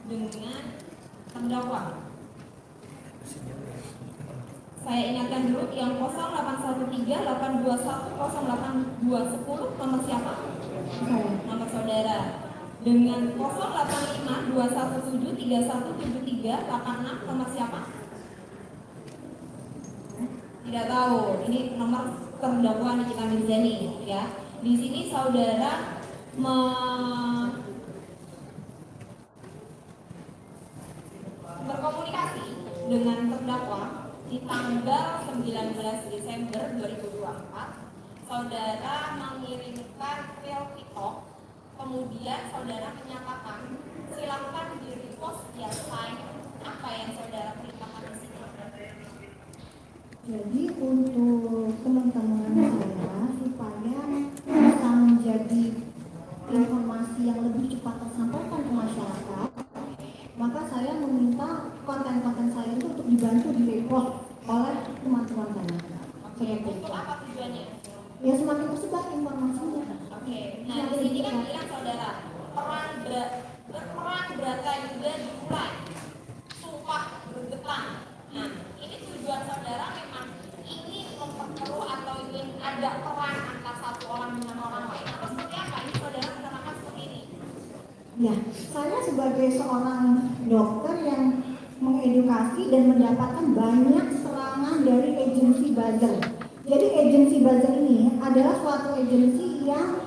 dengan terdakwa. Saya ingatkan dulu yang 0813-821-08-210 nomor siapa? Nomor saudara. Dengan 085-217-3173-86 nomor siapa? Tidak tahu. Ini nomor terdakwa Nikita Mirzani ya. Di sini saudara berkomunikasi dengan terdakwa di tanggal 19 Desember 2024. Saudara mengirimkan file TikTok, kemudian saudara menyatakan silakan di repost ya sign apa yang saudara perintahkan di sini. Jadi untuk teman-teman saya supaya bisa menjadi informasi yang lebih cepat tersampaikan ke masyarakat, maka saya meminta konten-konten saya itu untuk dibantu di repost oleh teman-teman saya. Untuk apa tujuannya? Ya semakin tersebar informasinya. Oke. Nah di sini kan bilang saudara perang berata juga dimulai, sumpah bergetar. Nah ini tujuan saudara memang ingin memperkeruh atau ingin ada perang antara satu orang dengan orang lain atau seperti apa? Ini saudara menerangkan seperti ini. Ya, saya sebagai seorang dokter yang mengedukasi dan mendapatkan banyak serangan dari agensi buzzer. Jadi agensi buzzer ini adalah suatu agensi yang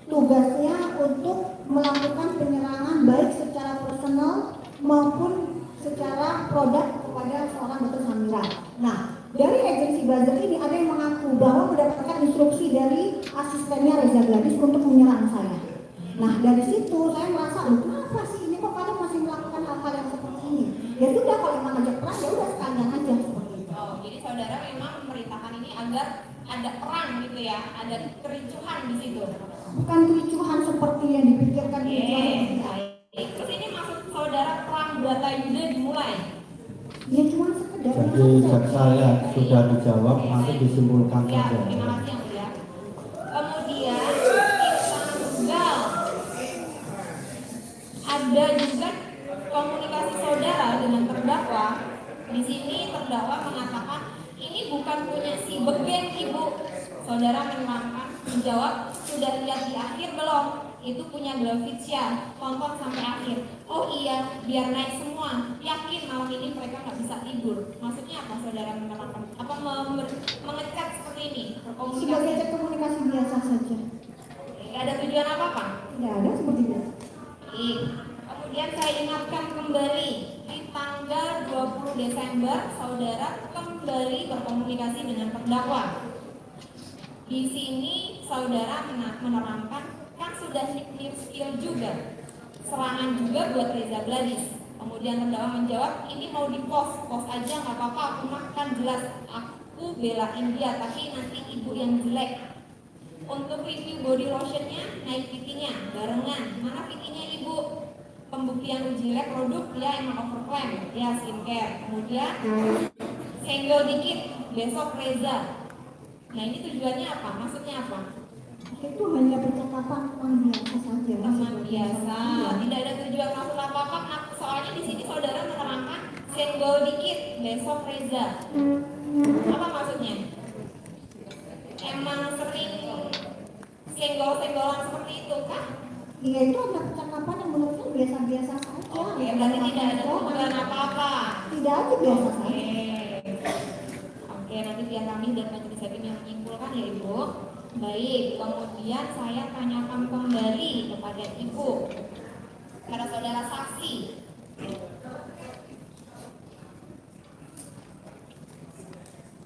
tugasnya untuk melakukan penyerangan baik secara personal maupun secara produk kepada seorang dokter Samira. Nah, dari agensi buzzer ini ada yang mengaku bahwa mendapatkan instruksi dari asistennya Reza Gladys untuk menyerang saya. Nah, dari situ saya merasa, kenapa sih ini kok kalian masih melakukan hal-hal yang seperti ini? Ya sudah, kalau emang ngajak perang ya udah sekalian aja seperti itu. Oh, jadi saudara memang memerintahkan ini agar ada perang gitu ya, ada kericuhan di situ. Bukan kericuhan seperti yang dipikirkan Terus ini maksud saudara perang berata yuda dimulai? Ya cuma sekedar. Jadi saya sudah dijawab, nanti disimpulkan Ya, saja. terima kasih yang mulia. Kemudian tanggal ada juga komunikasi saudara dengan terdakwa. Di sini terdakwa mengatakan ini bukan punya si Begen ibu. Saudara menjawab sudah lihat di akhir belum? Itu punya Graficia, tonton sampai akhir. Oh iya, biar naik semua. Yakin malam ini mereka nggak bisa tidur. Maksudnya apa saudara menerangkan? Apa mengecek seperti ini? Berkomunikasi? Sebagai cek komunikasi biasa saja. Nggak ada tujuan apa-apa? Tidak ada seperti biasa. Baik. Kemudian saya ingatkan kembali di tanggal 20 Desember saudara kembali berkomunikasi dengan terdakwa. Di sini saudara menerangkan kan sudah new skill juga, serangan juga buat Reza Gladys. Kemudian terdakwa menjawab ini mau di post aja nggak apa-apa, aku makan jelas aku belain dia tapi nanti ibu yang jelek. Untuk review body lotionnya naik pikinya barengan, mana pikinya ibu? Pembuktian uji lab produk dia emang overclaim ya skincare. Kemudian senggol dikit besok Reza. Nah ini tujuannya apa? Maksudnya apa? Itu hanya percakapan teman biasa saja. Teman biasa, tidak ada tujuan maksud apa-apa. Soalnya di sini saudara menerangkan senggol dikit besok Reza. Apa maksudnya? Emang sering senggol-senggolan seperti itu kah? Iya, itu ada percakapan yang menurutku biasa-biasa saja. Oke, berarti tidak ada tujuan apa-apa. Tidak ada biasa saja. Oke, nanti biar kami dan majelis hakim yang menyimpulkan ya Ibu. Baik, kemudian saya tanyakan kembali kepada Ibu, kepada saudara saksi.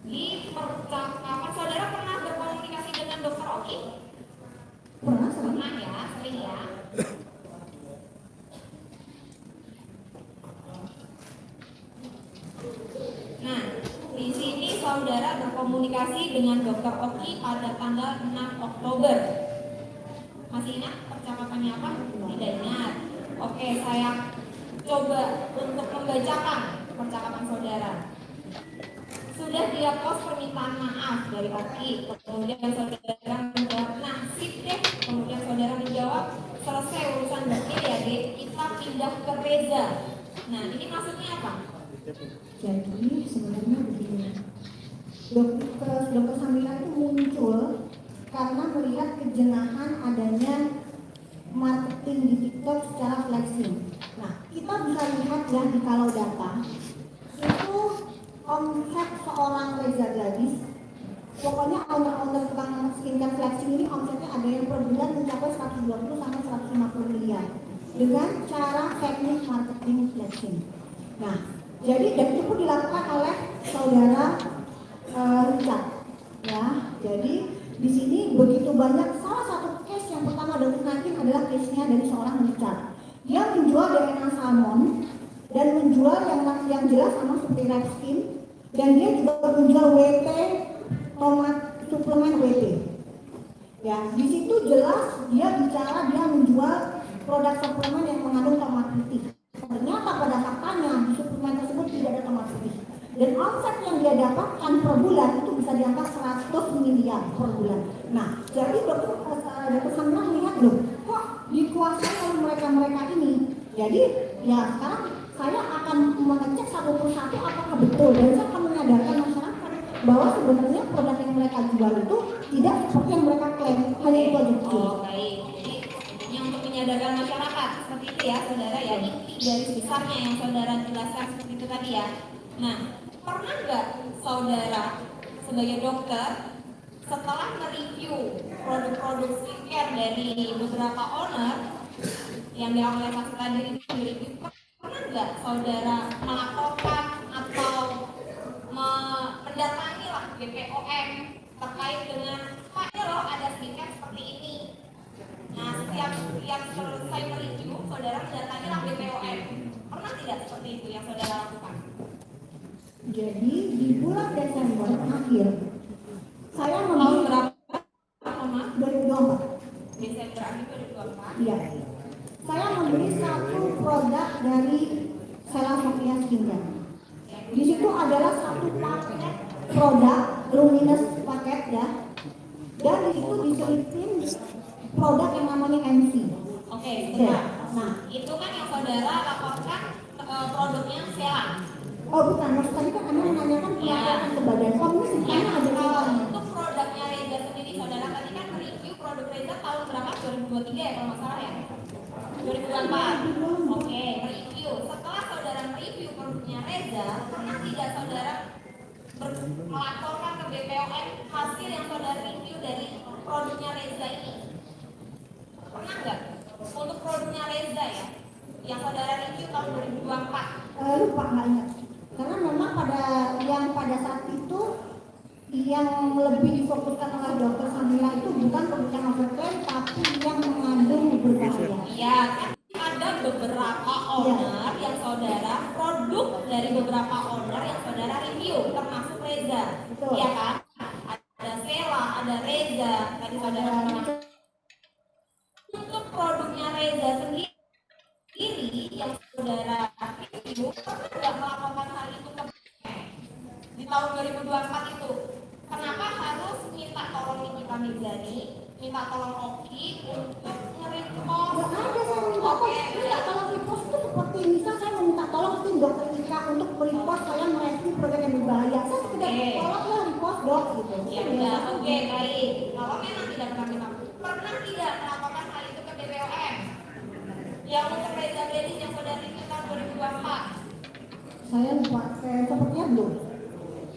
Di percakapan saudara pernah berkomunikasi dengan Dokter Oki? Pernah ya, sering ya. Nah, di sini saudara berkomunikasi dengan Dokter Oki pada tanggal 6 Oktober. Masih ingat percakapannya apa? Tidak ingat. Oke, saya coba untuk membacakan percakapan saudara. Sudah dia post permintaan maaf dari Oki. Kemudian saudara menjawab, nah sip deh. Kemudian saudara menjawab, selesai urusan Dokter ya dek, kita pindah Dr. Reza. Nah, ini maksudnya apa? Jadi sebenarnya begini, Dokter Samira itu muncul karena melihat kejenahan adanya marketing di TikTok secara flexing. Nah, kita bisa lihat ya di kalau data itu omset seorang Reza Gadis, pokoknya owner-owner tukang skincare flexing ini omsetnya ada yang per bulan mencapai 120 sampai 150 miliar dengan cara teknik marketing flexing. Nah, jadi dan itu pun dilakukan oleh saudara Richard. Ya, jadi di sini begitu banyak. Salah satu case yang pertama dari nanti adalah case-nya dari seorang Richard. Dia menjual DNA salmon dan menjual yang jelas sama seperti Red Skin, dan dia juga menjual WT tomat suplemen WT. Ya, di situ jelas dia bicara dia menjual produk suplemen yang mengandung tomat putih. Ternyata pada faktanya di suplemen tersebut tidak ada tomat putih. Dan omset yang dia dapatkan per bulan itu bisa di angka 100 miliar per bulan. Nah, jadi dokter Samira melihat loh, kok dikuasai oleh mereka-mereka ini. Jadi ya sekarang saya akan mengecek satu persatu apakah betul, dan saya akan menyadarkan masyarakat bahwa sebenarnya produk yang mereka jual itu tidak seperti yang mereka klaim. Hanya itu aja. Oh, baik. Jadi intinya untuk menyadarkan masyarakat seperti itu ya, saudara ya. Inti garis besarnya yang saudara jelaskan seperti itu tadi ya. Nah, pernah nggak saudara sebagai dokter setelah mereview produk-produk skincare dari beberapa owner yang dilakukan oleh saksi tadi itu direview, pernah nggak saudara melaporkan atau mendatangi lah BPOM terkait dengan Pak, ini loh ada skincare seperti ini. Nah, setiap selesai mereview, saudara mendatangi lah BPOM. Pernah tidak seperti itu yang saudara lakukan? Jadi di bulan Desember akhir saya Tahun membeli berapa? Mama? 2024. Desember akhir 2024. Iya. Saya membeli satu produk dari Sela Sofia Skincare. Di situ adalah satu paket produk luminous paket ya. Dan di situ diselipin produk yang namanya MC. Oke, sebentar. Nah, Itu kan yang saudara laporkan produknya Sela. oh bukan, maksud tadi kan Anda menanyakan pelaporan ke Badan POM ini Ya, sebenarnya ada kalau ceritanya. untuk produknya Reza sendiri, saudara tadi kan mereview produk Reza tahun berapa? 2023 ya kalau nggak salah ya? 2024. Oke, mereview. Setelah saudara mereview produknya Reza, pernah tidak saudara melaporkan ke BPOM hasil yang saudara review dari produknya Reza ini? Pernah nggak? Untuk produknya Reza ya, yang saudara review tahun 2024. Lupa nggak ingat. Karena memang pada saat itu yang lebih difokuskan oleh dokter Samira itu bukan kebutuhan overklaim, tapi yang mengandung berbahaya. Iya, ada beberapa owner yang saudara, produk dari beberapa owner yang saudara review, termasuk Reza. Betul. Iya kan? Ada Sela, ada Reza, tadi saudara pernah. Untuk produknya Reza sendiri yang saudara review, pernah nggak melakukan hal itu ke di tahun 2024 itu? Kenapa harus minta tolong Nikita Mirzani, minta tolong Oki untuk nge-repost? Nggak ada saya minta minta tolong repost itu seperti misal saya meminta tolong tim dokter Ika untuk merepost saya mereview produk yang berbahaya. Saya sekedar tolong ya repost dok gitu. Ya udah, oke, baik. Kalau memang tidak pernah minta, pernah tidak melakukan hal itu ke BPOM? Yang untuk Reza Gadis yang saudara review tahun 2024. Saya lupa, sepertinya belum.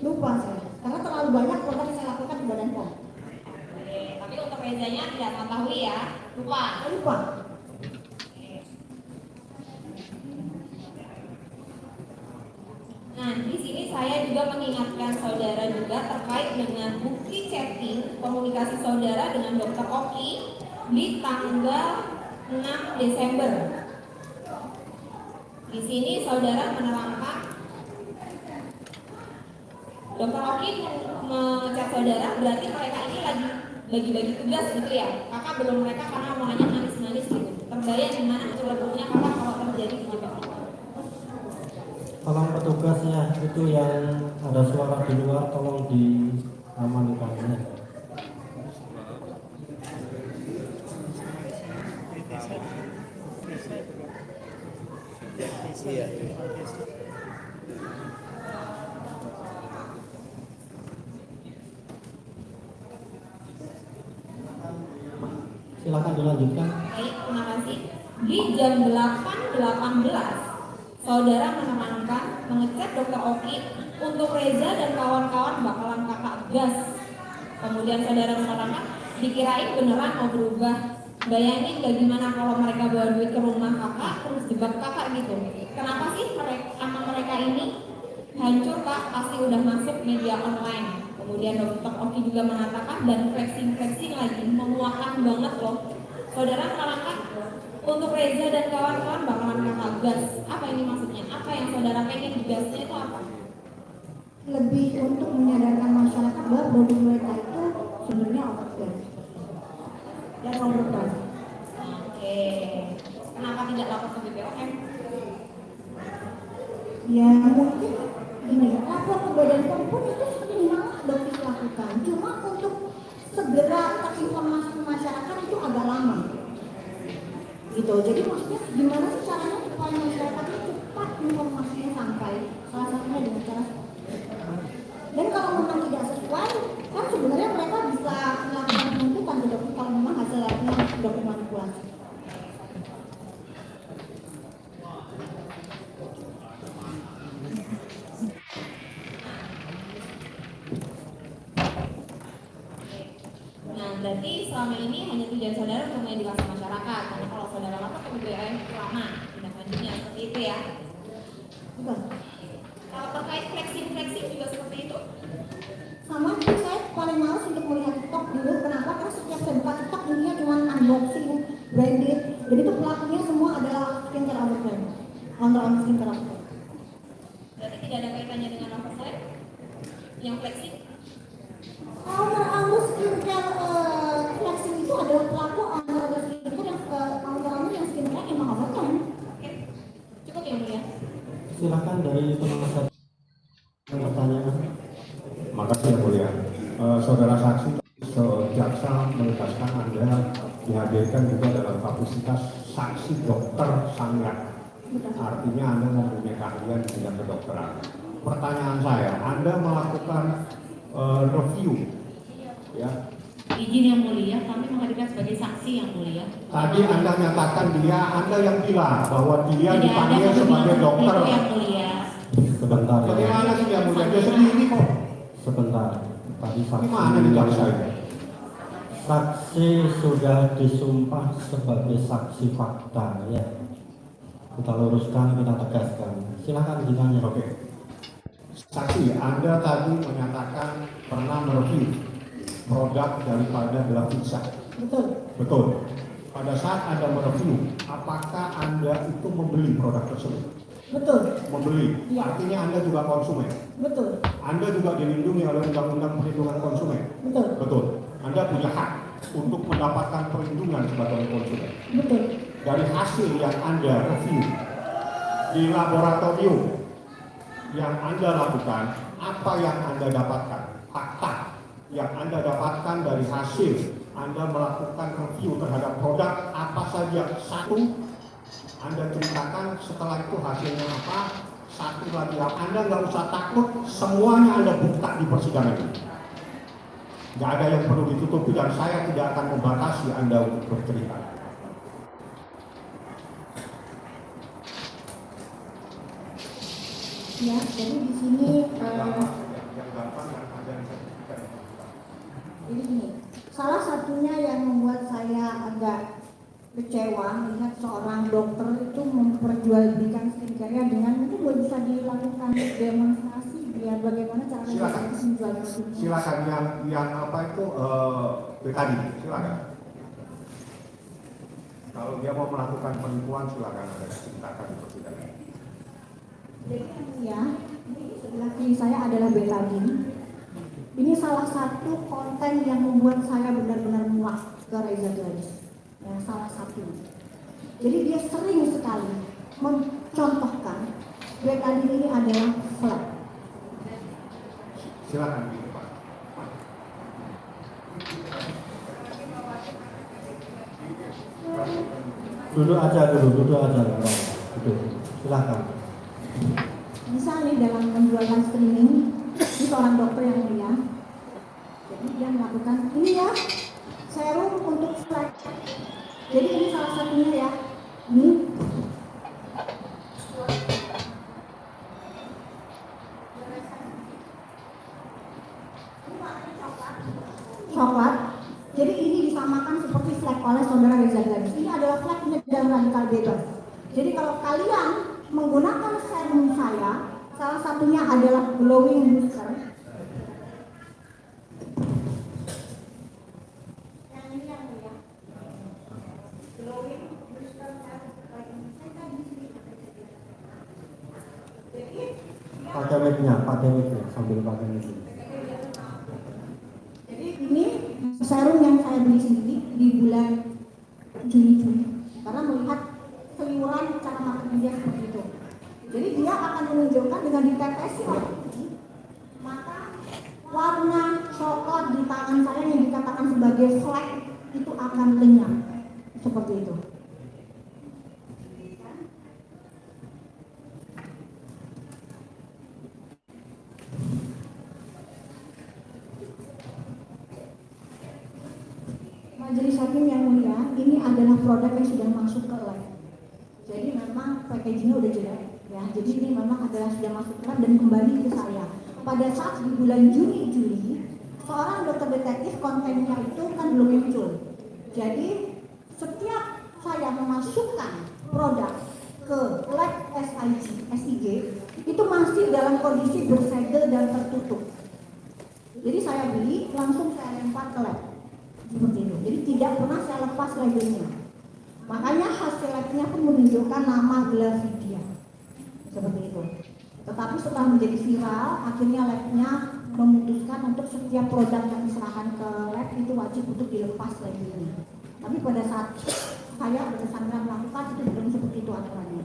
Lupa saya, karena terlalu banyak produk yang saya lakukan di Badan POM. Oke, tapi untuk Rezanya tidak mengetahui ya, lupa. Saya lupa. Nah, di sini saya juga mengingatkan saudara juga terkait dengan bukti chatting komunikasi saudara dengan Dr. Oki di tanggal 6 Desember. Di sini saudara menerangkan Dr. Oki mengecek saudara, berarti mereka ini lagi bagi-bagi tugas gitu ya. Kakak belum mereka karena omongannya manis-manis gitu. Terbayang gimana celah-celahnya kakak kalau terjadi di Jepang. Tolong petugasnya itu yang ada suara di luar tolong diamankan. Iya. Silakan dilanjutkan. Baik, terima kasih. Di jam 8.18, saudara menekankan mengecek Dokter Oki untuk Reza dan kawan-kawan bakalan kakak gas. Kemudian saudara menerangkan dikirain beneran mau berubah. Bayangin bagaimana kalau mereka bawa duit ke rumah kakak terus jebak kakak gitu. Kenapa sih mereka ini hancur kak? Pasti udah masuk media online. Kemudian Dokter Oki juga mengatakan dan flexing lagi memuakan banget loh. Saudara menerangkan untuk Reza dan kawan-kawan bakalan kakak gas. Apa ini maksudnya? Apa yang saudara pengen digasnya itu apa? Lebih untuk menyadarkan masyarakat bahwa produk mereka itu sebenarnya overpriced dan overpriced. Oke. Kenapa tidak lapor ke BPOM? Ya mungkin gini, lapor ke Badan POM pun itu memang dokter lakukan. Cuma untuk segera terinformasi ke masyarakat itu agak lama. Gitu. Jadi maksudnya gimana sih caranya supaya masyarakat itu cepat informasinya sampai? Salah satunya dengan cara dan kalau memang tidak sesuai, kan sebenarnya mereka bisa melakukan penuntutan ke dokter kalau memang hasilnya dokter manipulasi. Nah, berarti selama ini hanya tujuan saudara untuk mengedukasi masyarakat. Karena kalau saudara lapor ke BPOM lama tindak lanjutnya seperti itu ya. Bukan. Kalau terkait flexing juga seperti itu. Sama sih, saya paling males untuk melihat TikTok dulu. Kenapa? Karena setiap saya buka TikTok ini cuma unboxing, branded. Jadi itu pelakunya semua adalah skincare overbrand. Under skincare overbrand. Berarti tidak ada kaitannya dengan oversell yang flexing. Under skincare flexing itu adalah pelaku under skincare yang yang skincare emang overbrand. Oke. Cukup ya mulia. Silakan dari penasihat pertanyaan. Makasih yang mulia. Saudara saksi, jaksa menegaskan Anda dihadirkan juga dalam kapasitas saksi dokter Samyat. Artinya Anda mempunyai keahlian di bidang kedokteran. Pertanyaan saya, Anda melakukan review, ya? Izin yang mulia, kami menghadirkan sebagai saksi yang mulia. Tadi Anda nyatakan Anda yang bilang bahwa dia Tidak ada dipanggil sebagai kebenaran dokter. itu yang mulia. Sebentar ya. Bagaimana sih yang mulia? Dia sendiri kok. Sebentar. Tadi saksi. Gimana nih jaksa ini? Saksi sudah disumpah sebagai saksi fakta ya. Kita luruskan, kita tegaskan. Silakan ditanya. Oke. Saksi, Anda tadi menyatakan pernah mereview produk daripada Glavisa. Betul. Betul. Pada saat Anda mereview, apakah Anda itu membeli produk tersebut? Betul. Membeli. Iya. Artinya Anda juga konsumen. Betul. Anda juga dilindungi oleh Undang-Undang Perlindungan Konsumen. Betul. Betul. Anda punya hak untuk mendapatkan perlindungan sebagai konsumen. Betul. Dari hasil yang Anda review di laboratorium yang Anda lakukan, apa yang Anda dapatkan? Fakta yang Anda dapatkan dari hasil Anda melakukan review terhadap produk apa saja? Satu, Anda ceritakan, setelah itu hasilnya apa? Satu lagi, Anda nggak usah takut, semuanya Anda buka di persidangan ini. Nggak ada yang perlu ditutupi dan saya tidak akan membatasi Anda untuk bercerita. Ya, jadi di sini Yang gampang yang ada di sertifikat. jadi gini, salah satunya yang membuat saya agak kecewa melihat seorang dokter itu memperjualbelikan skincare dengan itu bisa dilakukan demonstrasi biar bagaimana cara Silakan. mereka menjual produknya. Silakan yang apa itu tadi, silakan. Kalau dia mau melakukan penipuan silakan Anda ceritakan di persidangan. Jadi ya, ini sebelah kiri saya adalah betadine. Ini salah satu konten yang membuat saya benar-benar muak ke Reza Gladys. Ya, salah satu. Jadi dia sering sekali mencontohkan betadine ini adalah flat. Silakan Pak. Duduk aja dulu, duduk aja. Duduk. Silakan. Bisa nih dalam penjualan streaming, ini seorang dokter yang mulia. Jadi dia melakukan ini ya, serum untuk flek. Jadi ini salah satunya ya. Ini coklat. Jadi ini disamakan seperti flek oleh saudara Reza Gladys. Ini adalah fleknya dan radikal bebas. Jadi kalau kalian menggunakan serum saya, salah satunya adalah glowing booster. Yang ini yang mulia. Glowing booster serum. Jadi Pakai mic-nya sambil pakai mic. Jadi ini serum yang saya beli sendiri di bulan Juni karena melihat seliuran cara marketing dia seperti itu. Jadi dia akan menunjukkan dengan ditetesi oleh ini, maka warna coklat di tangan saya yang dikatakan sebagai flek itu akan lenyap seperti itu. Majelis hakim yang mulia, ini adalah produk yang sudah masuk ke lab. Jadi memang packagingnya udah jelek ya. Jadi ini memang adalah sudah masuk ke lab dan kembali ke saya. Pada saat di bulan Juni, seorang dokter detektif kontennya itu kan belum muncul. Jadi setiap saya memasukkan produk ke lab SIG itu masih dalam kondisi bersegel dan tertutup. Jadi saya beli langsung saya lempar ke lab. Seperti itu. Jadi tidak pernah saya lepas labelnya. Makanya hasil labnya pun menunjukkan nama Glavidia. Seperti itu. Tetapi setelah menjadi viral, akhirnya labnya memutuskan untuk setiap produk yang diserahkan ke lab itu wajib untuk dilepas labelnya. Tapi pada saat saya bersama melakukan itu belum seperti itu aturannya.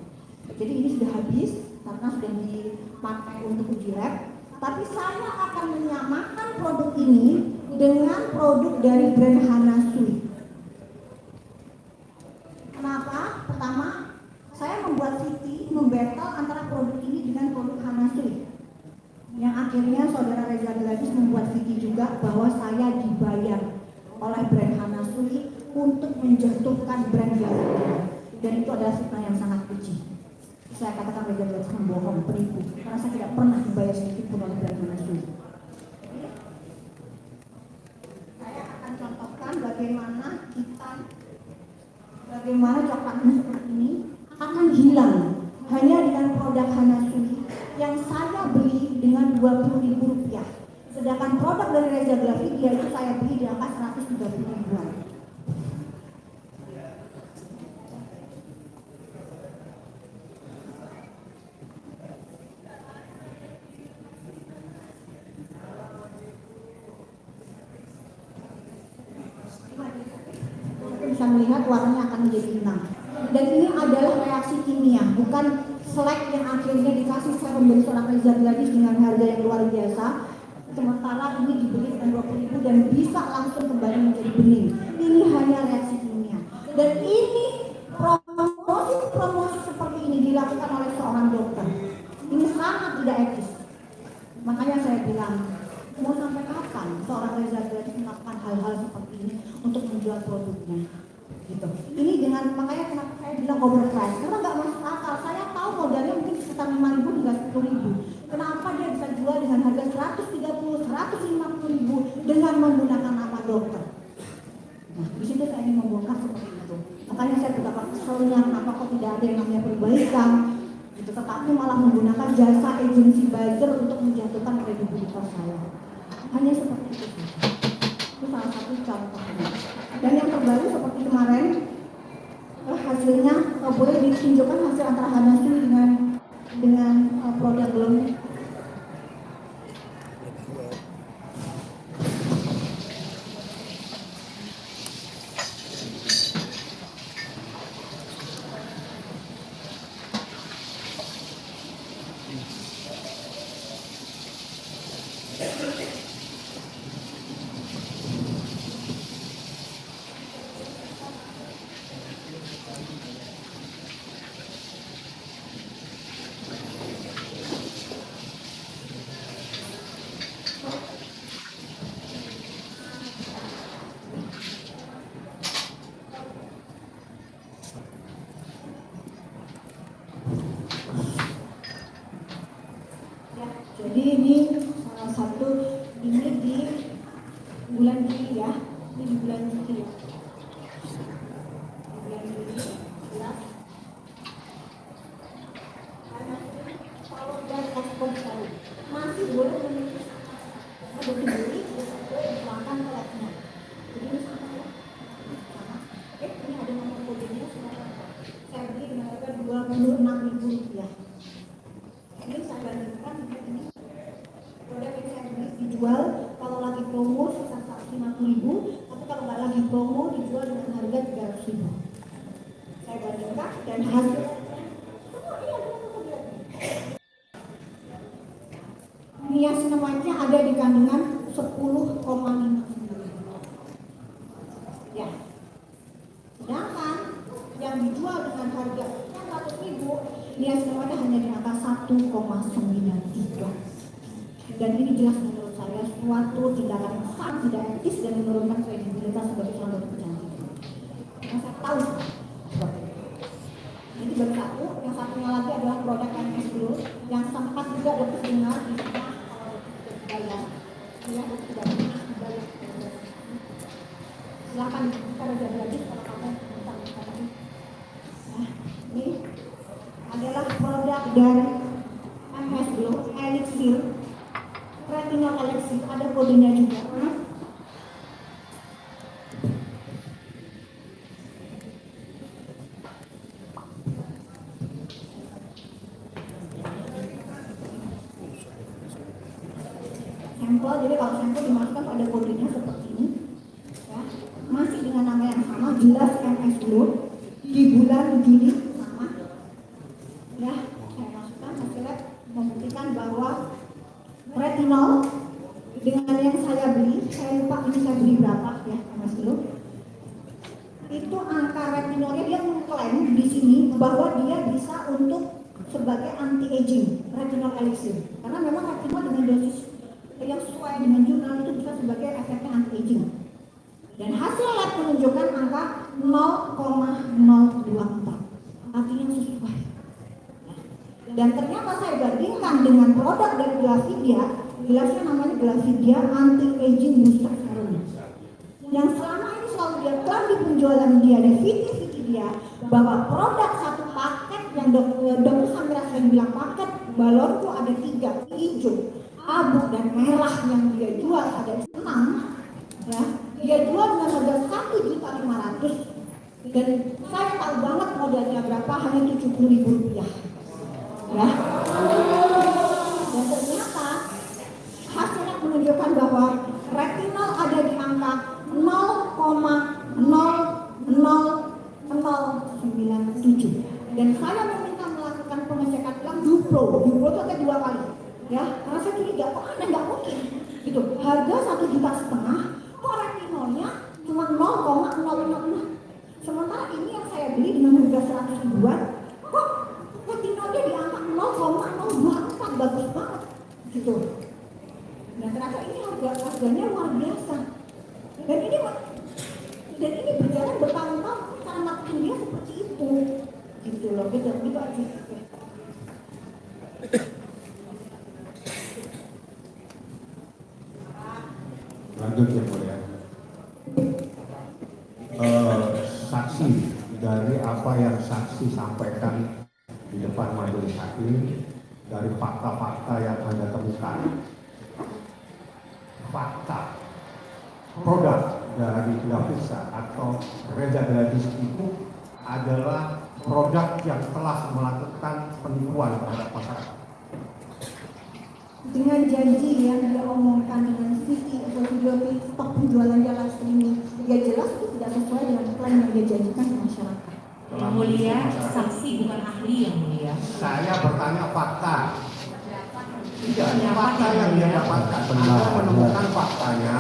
Jadi ini sudah habis karena sudah dipakai untuk uji lab. Tapi saya akan menyamakan produk ini dengan produk dari brand Hanasui. Kenapa? Pertama, saya membuat VT membattle antara produk ini dengan produk Hanasui. Yang akhirnya saudara Reza Gladys membuat VT juga bahwa saya dibayar oleh brand Hanasui untuk menjatuhkan brand Glavidia. Dan itu adalah fitnah yang sangat keji. Saya katakan Reza Gladys membohong, penipu, karena saya tidak pernah dibayar sedikit pun oleh brand Hanasui. Bagaimana coklatnya seperti ini akan hilang hanya dengan produk Hanasui yang saya beli dengan Rp20.000. Sedangkan produk dari Reza Glavidia itu saya beli di angka Rp130.000. Bisa melihat warnanya akan menjadi hitam. Dan ini adalah reaksi kimia, bukan flek yang akhirnya dikasih serum dari seorang Reza Gladys dengan harga yang luar biasa. Sementara ini dibeli dengan Rp20.000 dan bisa langsung kembali menjadi bening. Ini hanya reaksi kimia. Dan ini promosi seperti ini dilakukan oleh seorang dokter. Ini sangat tidak etis. Makanya saya bilang, mau sampai kapan seorang Reza Gladys melakukan hal-hal seperti ini untuk menjual produknya? Gitu. Ini dengan makanya kenapa saya bilang overprice karena nggak masuk akal. Saya tahu modalnya mungkin sekitar 5.000 hingga 10.000. Kenapa dia bisa jual dengan harga 130, 150.000 dengan menggunakan nama dokter? Nah, di situ saya ingin membongkar seperti itu. Makanya saya betapa keselnya kenapa kok tidak ada yang namanya perbaikan, gitu. Tetapi malah menggunakan jasa agensi buzzer untuk menjatuhkan kredibilitas saya. Hanya seperti itu. Itu salah satu contohnya. Dan yang terbaru seperti kemarin hasilnya boleh ditunjukkan hasil antara Hanasui dengan produk belum. Jadi ini salah satu, ini di bulan Juli ya, ini di bulan Juli ya. Di bulan Juli, jelas. Kalau dari ekspor sawit masih boleh memiliki ada sendiri silahkan koleknya. Jadi ini sama ya, sama. Ini ada nomor kodenya silahkan. Saya beli dengan harga Rp26.000. Ini saya bandingkan dengan ini. Produk yang saya beli dijual kalau lagi promo sisa 150.000, tapi kalau nggak lagi promo dijual dengan harga 300.000. Saya bandingkan dan hasil niacinamide-nya ada di kandungan 10,5. Ya. Sedangkan yang dijual dengan harga 400.000, niacinamide hanya di angka 1,93. Dan ini jelas menurut saya suatu tindakan yang sangat tidak etis dan menurunkan kredibilitas sebagai salah satu kecantikan. Karena saya tahu seperti itu. Jadi baru satu, yang satunya lagi adalah produk MS Glow yang sempat juga dokter dengar di sana kalau ya tidak dibayar. Silakan kita belajar lagi kalau kamu tentang ini. Nah, ini adalah produk dari MS Glow Elixir Retinol Elixir, ada kodenya juga. Sampel, jadi kalau sampel dimasukkan pada kodenya seperti ini, ya, masih dengan nama yang sama, jelas MS Glow di bulan Juli sama, ya, saya masukkan hasilnya membuktikan bahwa retinol dengan yang saya beli, saya lupa ini saya beli berapa ya MS Glow. Itu angka retinolnya dia mengklaim di sini bahwa dia bisa untuk sebagai anti aging retinol elixir. Karena memang retinol dengan dosis yang sesuai dengan jurnal itu bisa sebagai efeknya anti aging. Dan hasil lab menunjukkan angka 0,024. Artinya sesuai. Dan ternyata saya bandingkan dengan produk dari Glavidia, jelasnya namanya Glavidia Anti Aging Booster Serum. Yang selama ini selalu dia klaim di penjualan dia dan viti dia bahwa produk satu paket yang dokter Samira sering bilang paket balon itu ada 3, hijau, abu dan merah yang dia jual ada 6, ya. Dia jual dengan harga 1.500.000 dan saya tahu banget modalnya berapa, hanya Rp70.000. Ya. Dan ternyata hasilnya menunjukkan bahwa retinol ada di angka 0,00097 dan saya meminta melakukan pengecekan ulang Dupro itu ada 2 kali, ya, karena saya curiga kok ada nggak mungkin gitu, harga 1,5 juta kok retinolnya cuma 0,006, sementara ini yang saya beli dengan harga 100 ribuan kok retinolnya di angka 0,024, bagus banget gitu. Dan ternyata ini harganya luar biasa. Dan ini berjalan bertahun-tahun cara marketing dia seperti itu. Gitu loh, gitu aja. Lanjut ya Mulia. Saksi dari apa yang saksi sampaikan di depan majelis hakim, dari fakta-fakta yang Anda temukan, fakta produk dari Glavisa atau Reza Gladis itu adalah produk yang telah melakukan penipuan terhadap masyarakat. Dengan janji yang dia omongkan dengan CV atau video stok penjualan dia live streaming, dia jelas itu tidak sesuai dengan klaim yang dia janjikan ke masyarakat. Yang mulia, saksi bukan ahli yang mulia. Saya bertanya fakta. Tidak, fakta yang dia dapatkan. Anda menemukan faktanya.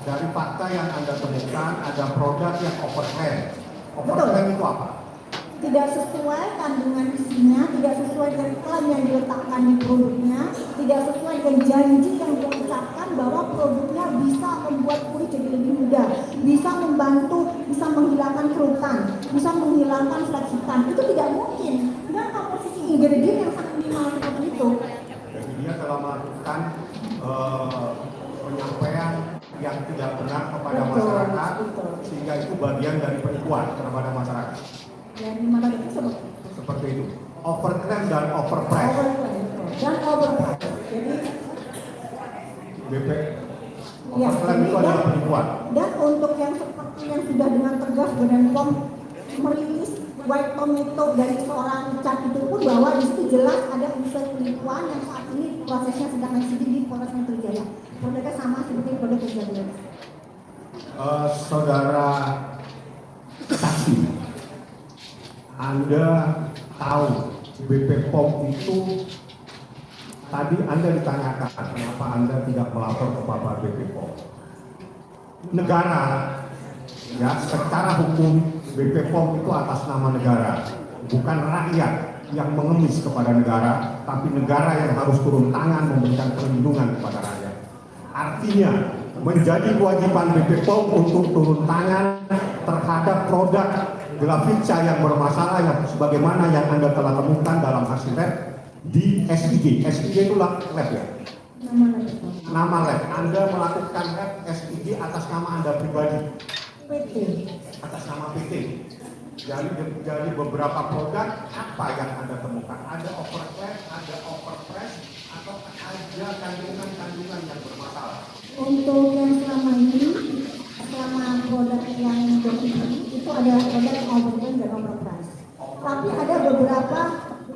Dari fakta yang Anda temukan ada produk yang overclaim. Overclaim itu apa? Tidak sesuai kandungan isinya, tidak sesuai dengan klaim yang diletakkan di produknya, tidak sesuai dengan janji yang dia ucapkan bahwa produknya bisa membuat kulit jadi lebih muda, bisa membantu, bisa menghilangkan kerutan, bisa menghilangkan flek hitam. Itu tidak mungkin. Dan komposisi ingredient yang sangat minimal seperti itu. Jadi dia telah melakukan penyampaian yang tidak benar kepada Betul, masyarakat, betul. sehingga itu bagian dari penipuan kepada masyarakat. Dan di mana itu Seperti itu. Overclaim dan overprice. dan overprice. Jadi BP. ya, Overclaim itu adalah penipuan. dan untuk yang seperti yang sudah dengan tegas Badan POM merilis White Tomato dari seorang Richard itu pun bahwa di situ jelas ada unsur penipuan yang saat ini prosesnya sedang masih di Polres Metro Jaya. Produknya sama seperti produk kejadian. Saudara saksi, Anda tahu BP POM itu tadi Anda ditanyakan kenapa Anda tidak melapor kepada BP POM. Negara, ya secara hukum BP POM itu atas nama negara, bukan rakyat yang mengemis kepada negara, tapi negara yang harus turun tangan memberikan perlindungan kepada rakyat. Artinya menjadi kewajiban BP POM untuk turun tangan terhadap produk Glavitsa yang bermasalah yang sebagaimana yang Anda telah temukan dalam hasil lab di SIG. SIG itu lab ya? Nama lab. Anda melakukan lab SIG atas nama Anda pribadi. PT. Atas nama PT. Jadi beberapa produk apa yang Anda temukan? Ada overclaim, ada overpress, atau ada kandungan-kandungan yang bermasalah? Untuk yang selama ini, selama produk yang itu ada produk yang overclaim dan overprice. Tapi ada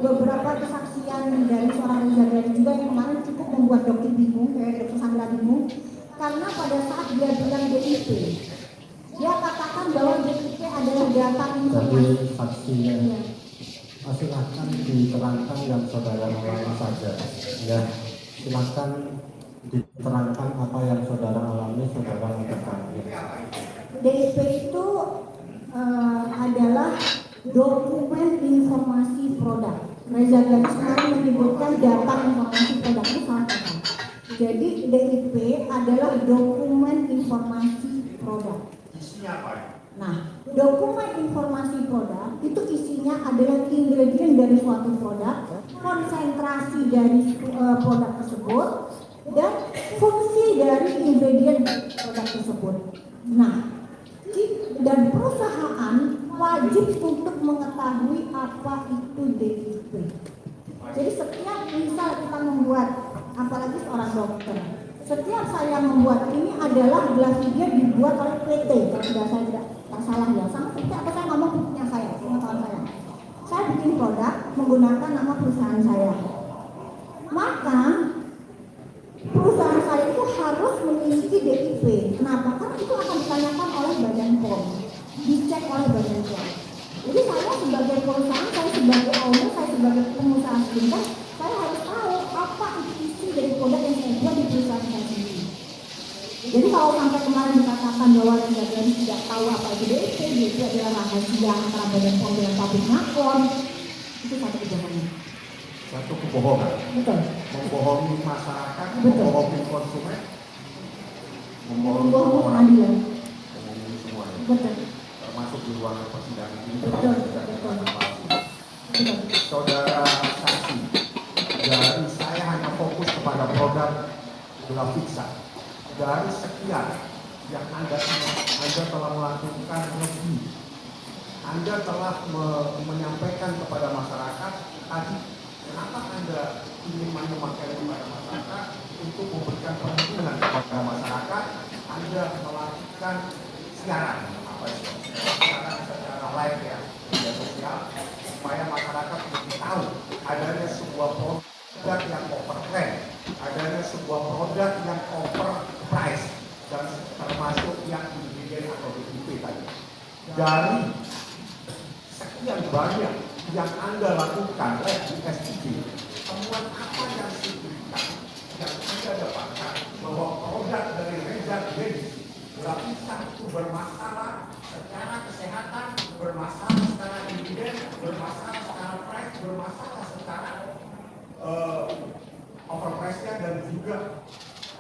beberapa kesaksian dari seorang Reza juga yang kemarin cukup membuat dokter bingung, kayak dokter Sandra bingung, karena pada saat dia bilang DIP, dia katakan bahwa DIP adalah data Jadi informasi. saksinya silahkan diterangkan yang saudara alami saja. Ya, silahkan diterangkan apa yang saudara alami, saudara lakukan. DIP itu adalah dokumen informasi produk. Reza Gadis kemarin menyebutkan data informasi produk itu salah kata. Jadi DIP adalah dokumen informasi produk. Isinya apa? Nah, dokumen informasi produk itu isinya adalah ingredient dari suatu produk, konsentrasi dari produk tersebut, dan fungsi dari ingredient produk tersebut. Nah, dan perusahaan wajib untuk mengetahui apa itu DIP. Jadi setiap misal kita membuat, apalagi seorang dokter, setiap saya membuat ini adalah Glavitsa dibuat oleh PT, kalau tidak saya tidak salah ya. Sama seperti apa saya ngomong punya saya, pengetahuan saya. Saya bikin produk menggunakan nama perusahaan saya. Maka perusahaan saya itu harus memiliki DIP. Kenapa? Karena itu akan ditanyakan oleh Badan POM, dicek oleh Badan POM. Jadi saya sebagai perusahaan, saya sebagai owner, saya sebagai pengusaha skincare, saya harus tahu apa isi dari produk yang saya buat di perusahaan saya sendiri. Jadi kalau sampai kemarin dikatakan bahwa Reza tidak tahu apa itu DIP, itu adalah rahasia antara Badan POM dengan pabrik Nakon, itu satu kebohongan. Satu kebohongan. Betul. Membohongi masyarakat, Betul. membohongi konsumen, membohongi Membohongi orang, pengadilan. membohongi semuanya. Betul. Termasuk di ruangan persidangan ini. Betul. Tidak Betul. Betul. Saudara saksi, dari saya hanya fokus kepada produk Glavitsa. Dari sekian yang Anda telah melakukan lebih, Anda telah menyampaikan kepada masyarakat tadi kenapa Anda ingin memakai kepada masyarakat untuk memberikan perlindungan kepada masyarakat. Anda melakukan siaran siaran secara live ya, media sosial, supaya masyarakat lebih tahu adanya sebuah produk yang overclaim, adanya sebuah produk yang overprice, dan termasuk yang ingredient atau DIP tadi. Dari sekian banyak yang Anda lakukan di SIG, temuan apa yang signifikan yang Anda dapatkan bahwa produk dari Reza Gadis Glavitsa itu bermasalah secara kesehatan, bermasalah secara ingredient, bermasalah secara price, bermasalah secara overprice-nya dan juga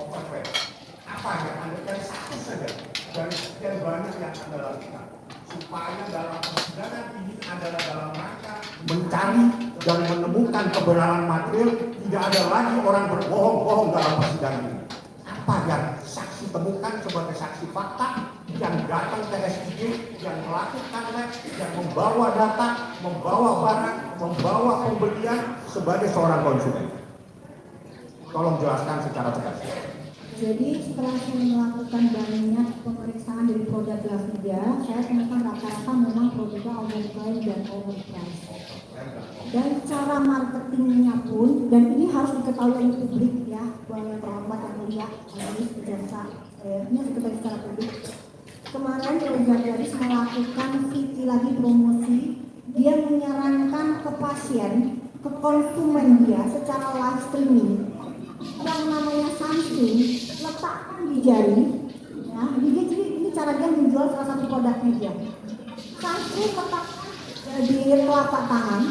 overprice. Apa yang Anda cari satu saja dari sekian banyak yang Anda lakukan, supaya dalam persidangan ini adalah dalam rangka mencari dan menemukan kebenaran material, tidak ada lagi orang berbohong-bohong dalam persidangan ini. Apa yang saksi temukan sebagai saksi fakta yang datang ke SIG, yang melakukan lab, yang membawa data, membawa barang, membawa pembelian sebagai seorang konsumen? Tolong jelaskan secara tegas. Jadi setelah saya melakukan banyak pemeriksaan dari produk Grafidia, saya temukan rata-rata memang produknya overpriced dan overpriced. Dan cara marketingnya pun, dan ini harus diketahui oleh publik ya, bahwa terhormat yang mulia, harus berjasa, ini harus diketahui secara publik. Kemarin Roger Gadis melakukan VT lagi promosi, dia menyarankan ke pasien, ke konsumen dia secara live streaming yang namanya sunscreen, letakkan di jari ya, jadi ini cara dia menjual salah satu produknya dia. Sunscreen letakkan di telapak tangan,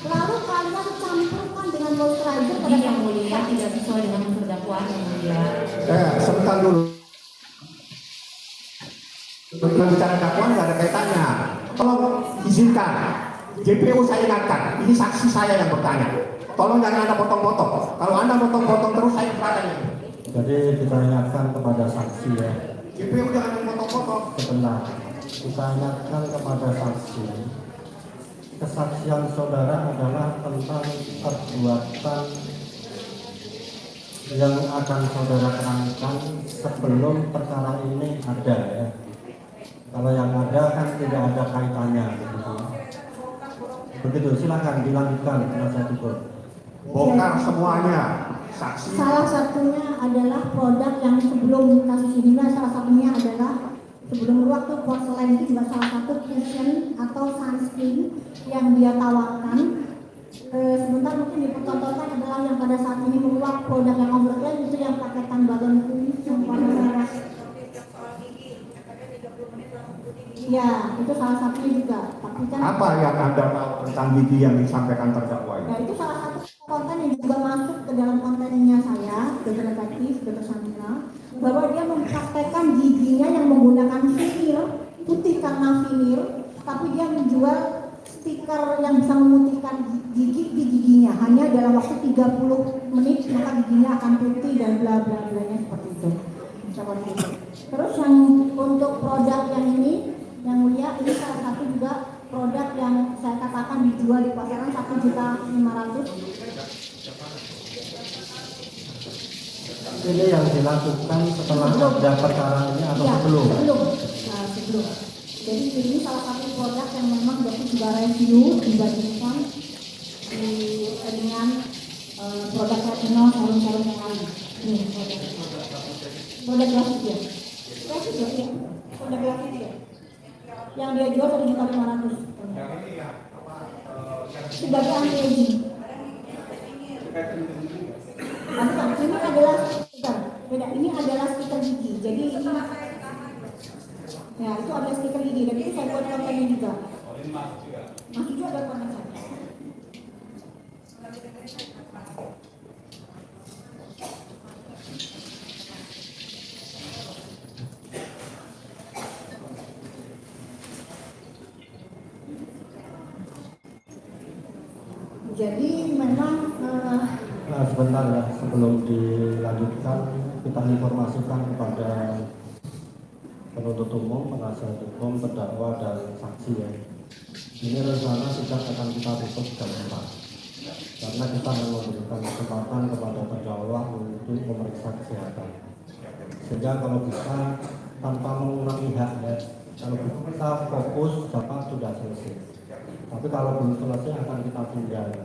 lalu kalian campurkan dengan moisturizer pada Yang mulia tidak sesuai dengan unsur dakwaan yang mulia. Sebentar dulu. Dengan bicara dakwaan nggak ada kaitannya. Tolong izinkan. JPU saya ingatkan, ini saksi saya yang bertanya. Tolong jangan Anda potong-potong. Kalau Anda potong-potong terus saya bertanya. Jadi kita ingatkan kepada saksi ya. JPU jangan potong-potong. Sebentar, kita ingatkan kepada saksi. Kesaksian saudara adalah tentang perbuatan yang akan saudara terangkan sebelum perkara ini ada ya. Kalau yang ada kan tidak ada kaitannya begitu. Begitu, silakan dilanjutkan penasihat hukum. Bongkar semuanya. Saksi. salah satunya adalah produk yang sebelum kasus ini, salah satunya adalah sebelum waktu porselen itu juga salah satu cushion atau sunscreen yang dia tawarkan. Sebentar mungkin dipertontonkan adalah yang pada saat ini menguak produk yang overpriced itu yang paketan balon kuning yang warna merah. Ya, itu salah satunya juga. Tapi kan Apa yang Anda tahu tentang gigi yang disampaikan terdakwa ini? ya itu salah satu konten yang juga masuk ke dalam kontennya saya, Dr. Negatif, Dr. Samira, bahwa dia mempraktekkan giginya yang menggunakan vinil, putih karena vinil, tapi dia menjual stiker yang bisa memutihkan gigi di giginya hanya dalam waktu 30 menit maka giginya akan putih dan bla bla blanya seperti itu. Seperti itu. Terus yang untuk produk yang ini yang mulia, ini salah satu juga produk yang saya katakan dijual di pasaran 1.500.000. Ini yang dilakukan setelah ada perkara ini atau Ya, sebelum? Nah, sebelum. Jadi ini salah satu produk yang memang dokter sudah review dibandingkan dengan produk retinol sarung-sarung yang lain. Ini produk grafis ya. Grafis ya, produk grafis ya. Yang dia jual 1.500.000 sebagai anti-aging. Bukan, ini adalah stiker. Beda, ini adalah stiker gigi. Jadi ini ya itu ada stiker gigi. Dan itu saya buat kontennya juga. Masih juga ada konten saya. Jadi memang Nah, sebentar ya, sebelum dilanjutkan kita informasikan kepada penuntut umum, penasihat hukum, terdakwa dan saksi ya. Ini rencana sidang akan kita tutup jam 4 karena kita akan memberikan kesempatan kepada terdakwa untuk memeriksa kesehatan. Sehingga kalau bisa tanpa mengurangi hak ya, kalau kita fokus dapat sudah selesai. Tapi kalau belum selesai akan kita tunda. Ya.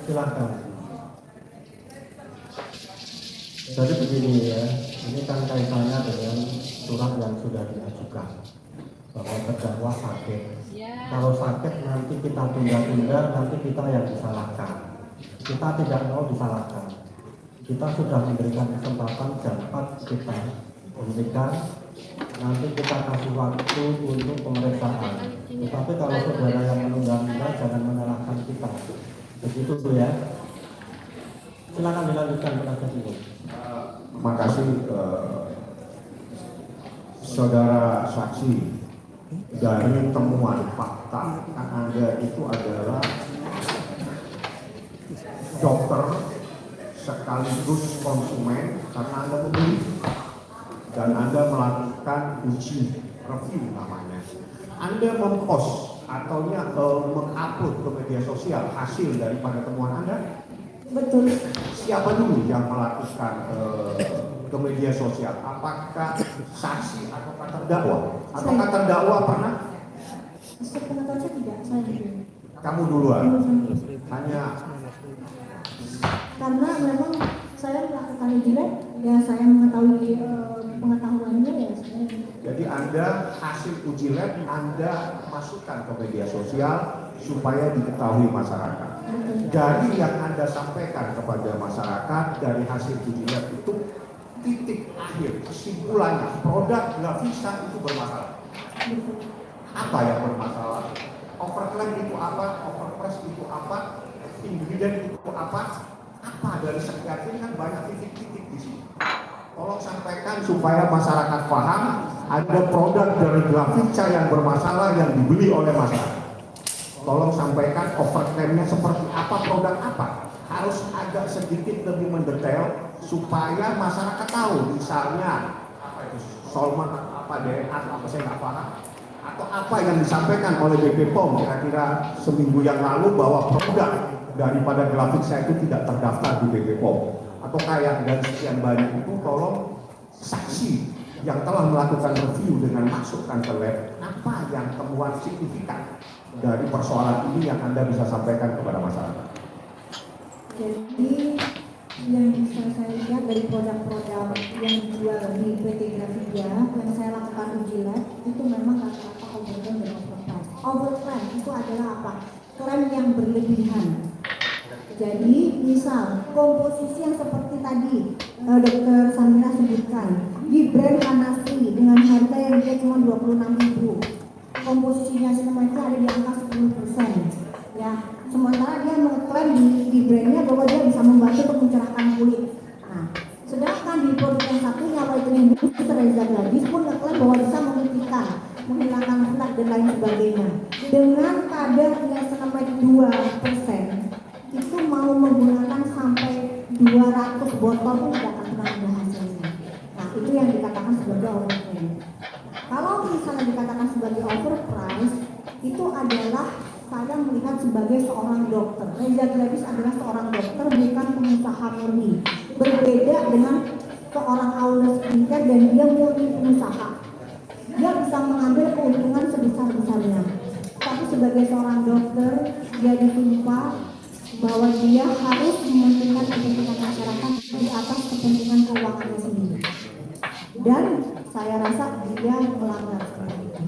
Silakan. Jadi begini ya, ini kan kaitannya dengan surat yang sudah diajukan bahwa terdakwa sakit. Kalau sakit nanti kita tunda-tunda, nanti kita yang disalahkan. Kita tidak mau disalahkan. Kita sudah memberikan kesempatan jam 4 kita hentikan nanti kita kasih waktu untuk pemeriksaan. Tetapi kalau saudara yang menunda-nunda jangan menyalahkan kita. Begitu tuh ya. Silakan dilanjutkan penasihat hukum. Terima kasih saudara saksi. Dari temuan fakta kan Anda itu adalah dokter sekaligus konsumen karena Anda membeli dan Anda melakukan uji review namanya. Anda mempost atau mengupload ke media sosial hasil daripada temuan Anda. Betul. Siapa dulu yang melakukan ke media sosial? Apakah saksi atau terdakwa? Apakah terdakwa pernah? Sepengetahuan saya tidak, saya dulu. Kamu duluan. Hanya Karena memang saya melakukan uji lab, ya saya mengetahui pengetahuannya ya saya. jadi Anda hasil uji lab Anda masukkan ke media sosial supaya diketahui masyarakat. Dari yang Anda sampaikan kepada masyarakat dari hasil uji lab itu titik akhir kesimpulannya produk Glavisa itu bermasalah. Apa yang bermasalah? Overclaim itu apa? Overpress itu apa? Ingredient itu apa? Apa dari sekian ini kan banyak titik-titik di sini. Tolong sampaikan supaya masyarakat paham ada produk dari Glavisa yang bermasalah yang dibeli oleh masyarakat. Tolong sampaikan overclaimnya seperti apa, produk apa. Harus agak sedikit lebih mendetail supaya masyarakat tahu. Misalnya apa itu Solman, apa DNA, apa saya nggak paham. Atau apa yang disampaikan oleh BP POM kira-kira seminggu yang lalu bahwa produk daripada Glavisa itu tidak terdaftar di BP POM. Atau kayak dan sekian banyak itu tolong saksi yang telah melakukan review dengan masukkan ke lab apa yang temuan signifikan dari persoalan ini yang Anda bisa sampaikan kepada masyarakat. Jadi yang bisa saya lihat dari produk-produk yang dijual di PT Gravia yang saya lakukan uji lab itu memang rata-rata overclaim dan overprice. Overclaim itu adalah apa? Klaim yang berlebihan. Jadi misal komposisi yang seperti tadi Dr. Samira sebutkan di brand Anasri dengan harga yang dia cuma 26.000, komposisinya semua itu ada di angka 10%. Ya, sementara dia mengklaim di brandnya bahwa dia bisa membantu untuk mencerahkan kulit. Nah, sedangkan di produk yang satunya yaitu yang Reza Gladys pun mengklaim bahwa bisa memutihkan, menghilangkan lemak dan lain sebagainya. Dengan kadar niacinamide 2%, itu mau menggunakan sampai 200 botol pun tidak akan pernah ada hasilnya. Nah, itu yang dikatakan sebagai overclaim. Kalau misalnya dikatakan sebagai overprice, itu adalah saya melihat sebagai seorang dokter. Reza Gladys adalah seorang dokter, bukan pengusaha murni. Berbeda dengan seorang Aula Skincare dan dia murni pengusaha. Dia bisa mengambil keuntungan sebesar-besarnya. Tapi sebagai seorang dokter, dia disumpah bahwa dia harus mementingkan kepentingan masyarakat di atas kepentingan keuangannya sendiri. Dan saya rasa dia melanggar seperti itu.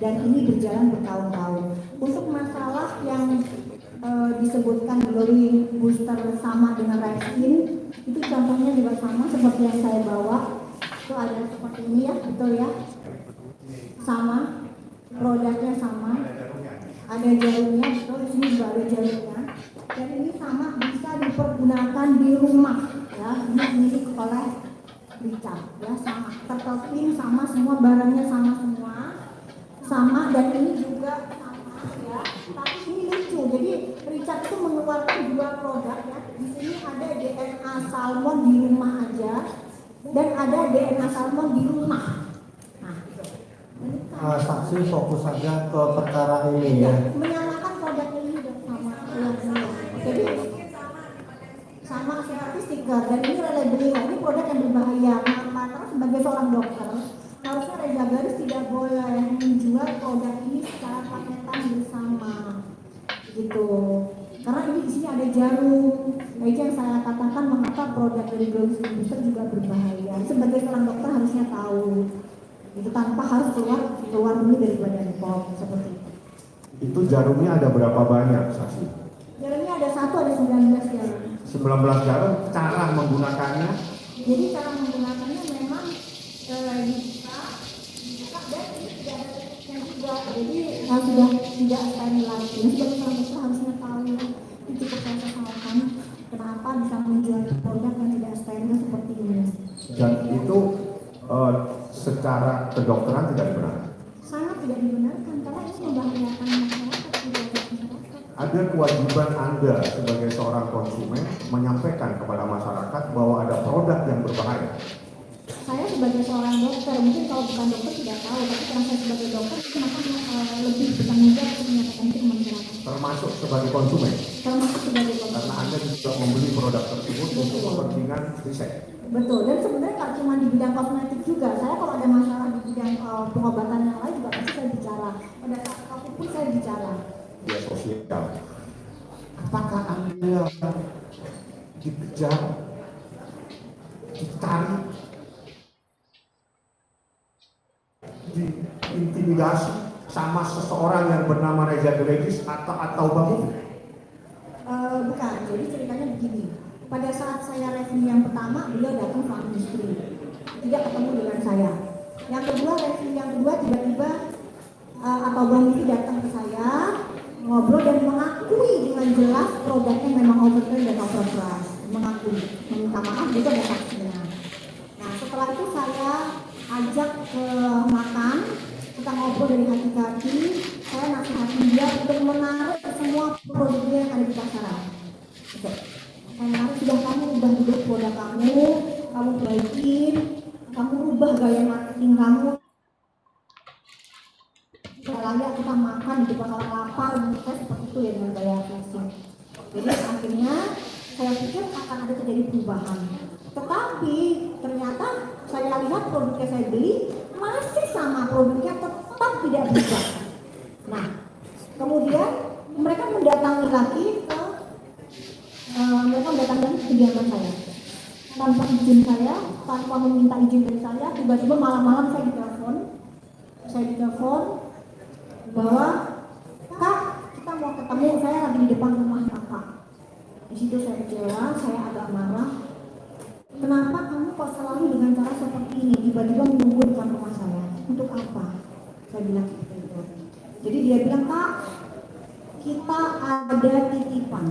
Dan ini berjalan bertahun-tahun. Untuk masalah yang disebutkan glory booster sama dengan Rexin, itu contohnya juga sama seperti yang saya bawa. Itu ada seperti ini ya, betul ya? Sama, produknya sama. Ada jarumnya, betul, di sini juga ada jarumnya. Dan ini sama bisa dipergunakan di rumah, ya, ini milik oleh Richard, ya, sama. Tertopin sama, semua barangnya sama semua, sama, dan ini juga sama, ya. Tapi ini lucu, jadi Richard itu mengeluarkan dua produk, ya. Di sini ada DNA salmon di rumah aja, dan ada DNA salmon di rumah. Saksi fokus saja ke perkara ini ya. Menyamakan produk ini sama jadi sama seperti stiker dan ini labeling, ini produk yang berbahaya. Karena sebagai seorang dokter harusnya Reza Gladys tidak boleh menjual produk ini secara paketan bersama gitu. Karena ini di sini ada jarum. Nah, itu yang saya katakan mengapa produk dari Glory Skin Booster juga berbahaya. Sebagai seorang dokter harusnya tahu. Itu tanpa harus keluar dulu dari Badan POM seperti itu. Itu jarumnya ada berapa banyak saksi? Jarumnya ada 1, ada 19 jarum. 19 jarum, cara menggunakannya Jadi cara menggunakannya memang bisa sudah tidak steril lagi. Sebagai seorang dokter harusnya tahu, itu cukup saya sesalkan kenapa bisa menjual produk yang tidak steril seperti ini. Dan itu secara kedokteran tidak benar. Sangat tidak dibenarkan karena ini membahayakan masyarakat, tidak ada masyarakat. Ada kewajiban Anda sebagai seorang konsumen menyampaikan kepada masyarakat bahwa ada produk yang berbahaya. Saya sebagai seorang dokter, mungkin kalau bukan dokter tidak tahu, tapi karena saya sebagai dokter, maka lebih bertanggung jawab untuk menyatakan itu ke masyarakat. Termasuk sebagai konsumen, Termasuk sebagai dokter. karena Anda juga membeli produk tersebut untuk kepentingan riset. Betul, dan sebenarnya nggak cuma di bidang kosmetik juga. Saya kalau ada masalah di bidang pengobatan yang lain juga pasti saya bicara. Pada saat COVID pun saya bicara. Media sosial. Apakah Anda dikejar, ditarik, diintimidasi sama seseorang yang bernama Reza Delegis atau Bang Mufi? Bukan, jadi ceritanya begini. Pada saat saya review yang pertama, beliau datang suami istri, tidak ketemu dengan saya. Yang kedua, review yang kedua tiba-tiba atau Bang Mufi datang ke saya, ngobrol dan mengakui dengan jelas produknya memang overtrain dan overprice. Mengakui, meminta maaf, itu ada saksinya. Nah, setelah itu saya ajak ke makan, kita ngobrol dari hati ke hati, saya nasihatin dia untuk menarik semua produknya yang ada di pasaran. Oke. Saya menarik, sudah kamu ubah dulu produk kamu baikin, kamu ubah gaya marketing kamu. Lagi kita makan di depan orang lapar, saya seperti itu ya dengan gaya flashing. Jadi akhirnya saya pikir akan ada terjadi perubahan. Tetapi ternyata saya lihat produknya saya beli masih sama, produknya tetap tidak berubah. Nah, kemudian mereka mendatangi lagi ke kediaman saya tanpa izin saya, tanpa meminta izin dari saya. Tiba-tiba malam-malam saya ditelepon bahwa Kak, kita mau ketemu, saya lagi di depan rumah Kakak. Di situ saya kecewa, saya agak marah. Kenapa kamu kok selalu dengan cara seperti ini, tiba-tiba menunggu depan rumah saya? Untuk apa? Saya bilang seperti itu. Jadi dia bilang, Kak, kita ada titipan.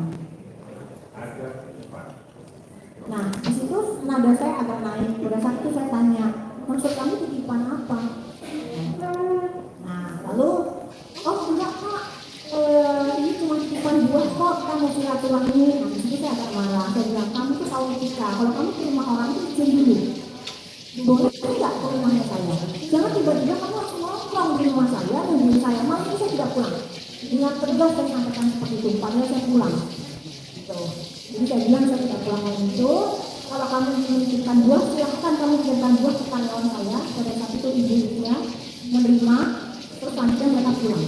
Nah, di situ nada saya agak naik. Pada saat itu saya tanya, maksud kamu titipan apa? Nah, lalu, oh enggak Kak, ini cuma titipan buah kok, kita mau silaturahmi. Nah, di situ saya agak marah. Saya bilang, kamu tuh tahu etika. Kalau kamu ke rumah orang itu izin dulu. Boleh tidak ke rumahnya saya? Jangan tiba-tiba kamu harus nongkrong di rumah saya, nungguin saya. Malam ini saya tidak pulang. Dengan tegas saya sampaikan seperti itu, padahal saya pulang. Gitu. Jadi saya bilang saya tidak pulang malam itu. Kalau kamu mengizinkan buah, silahkan kamu kirimkan buah ke karyawan saya. Pada saat itu ibu-ibunya menerima, terus selanjutnya mereka pulang.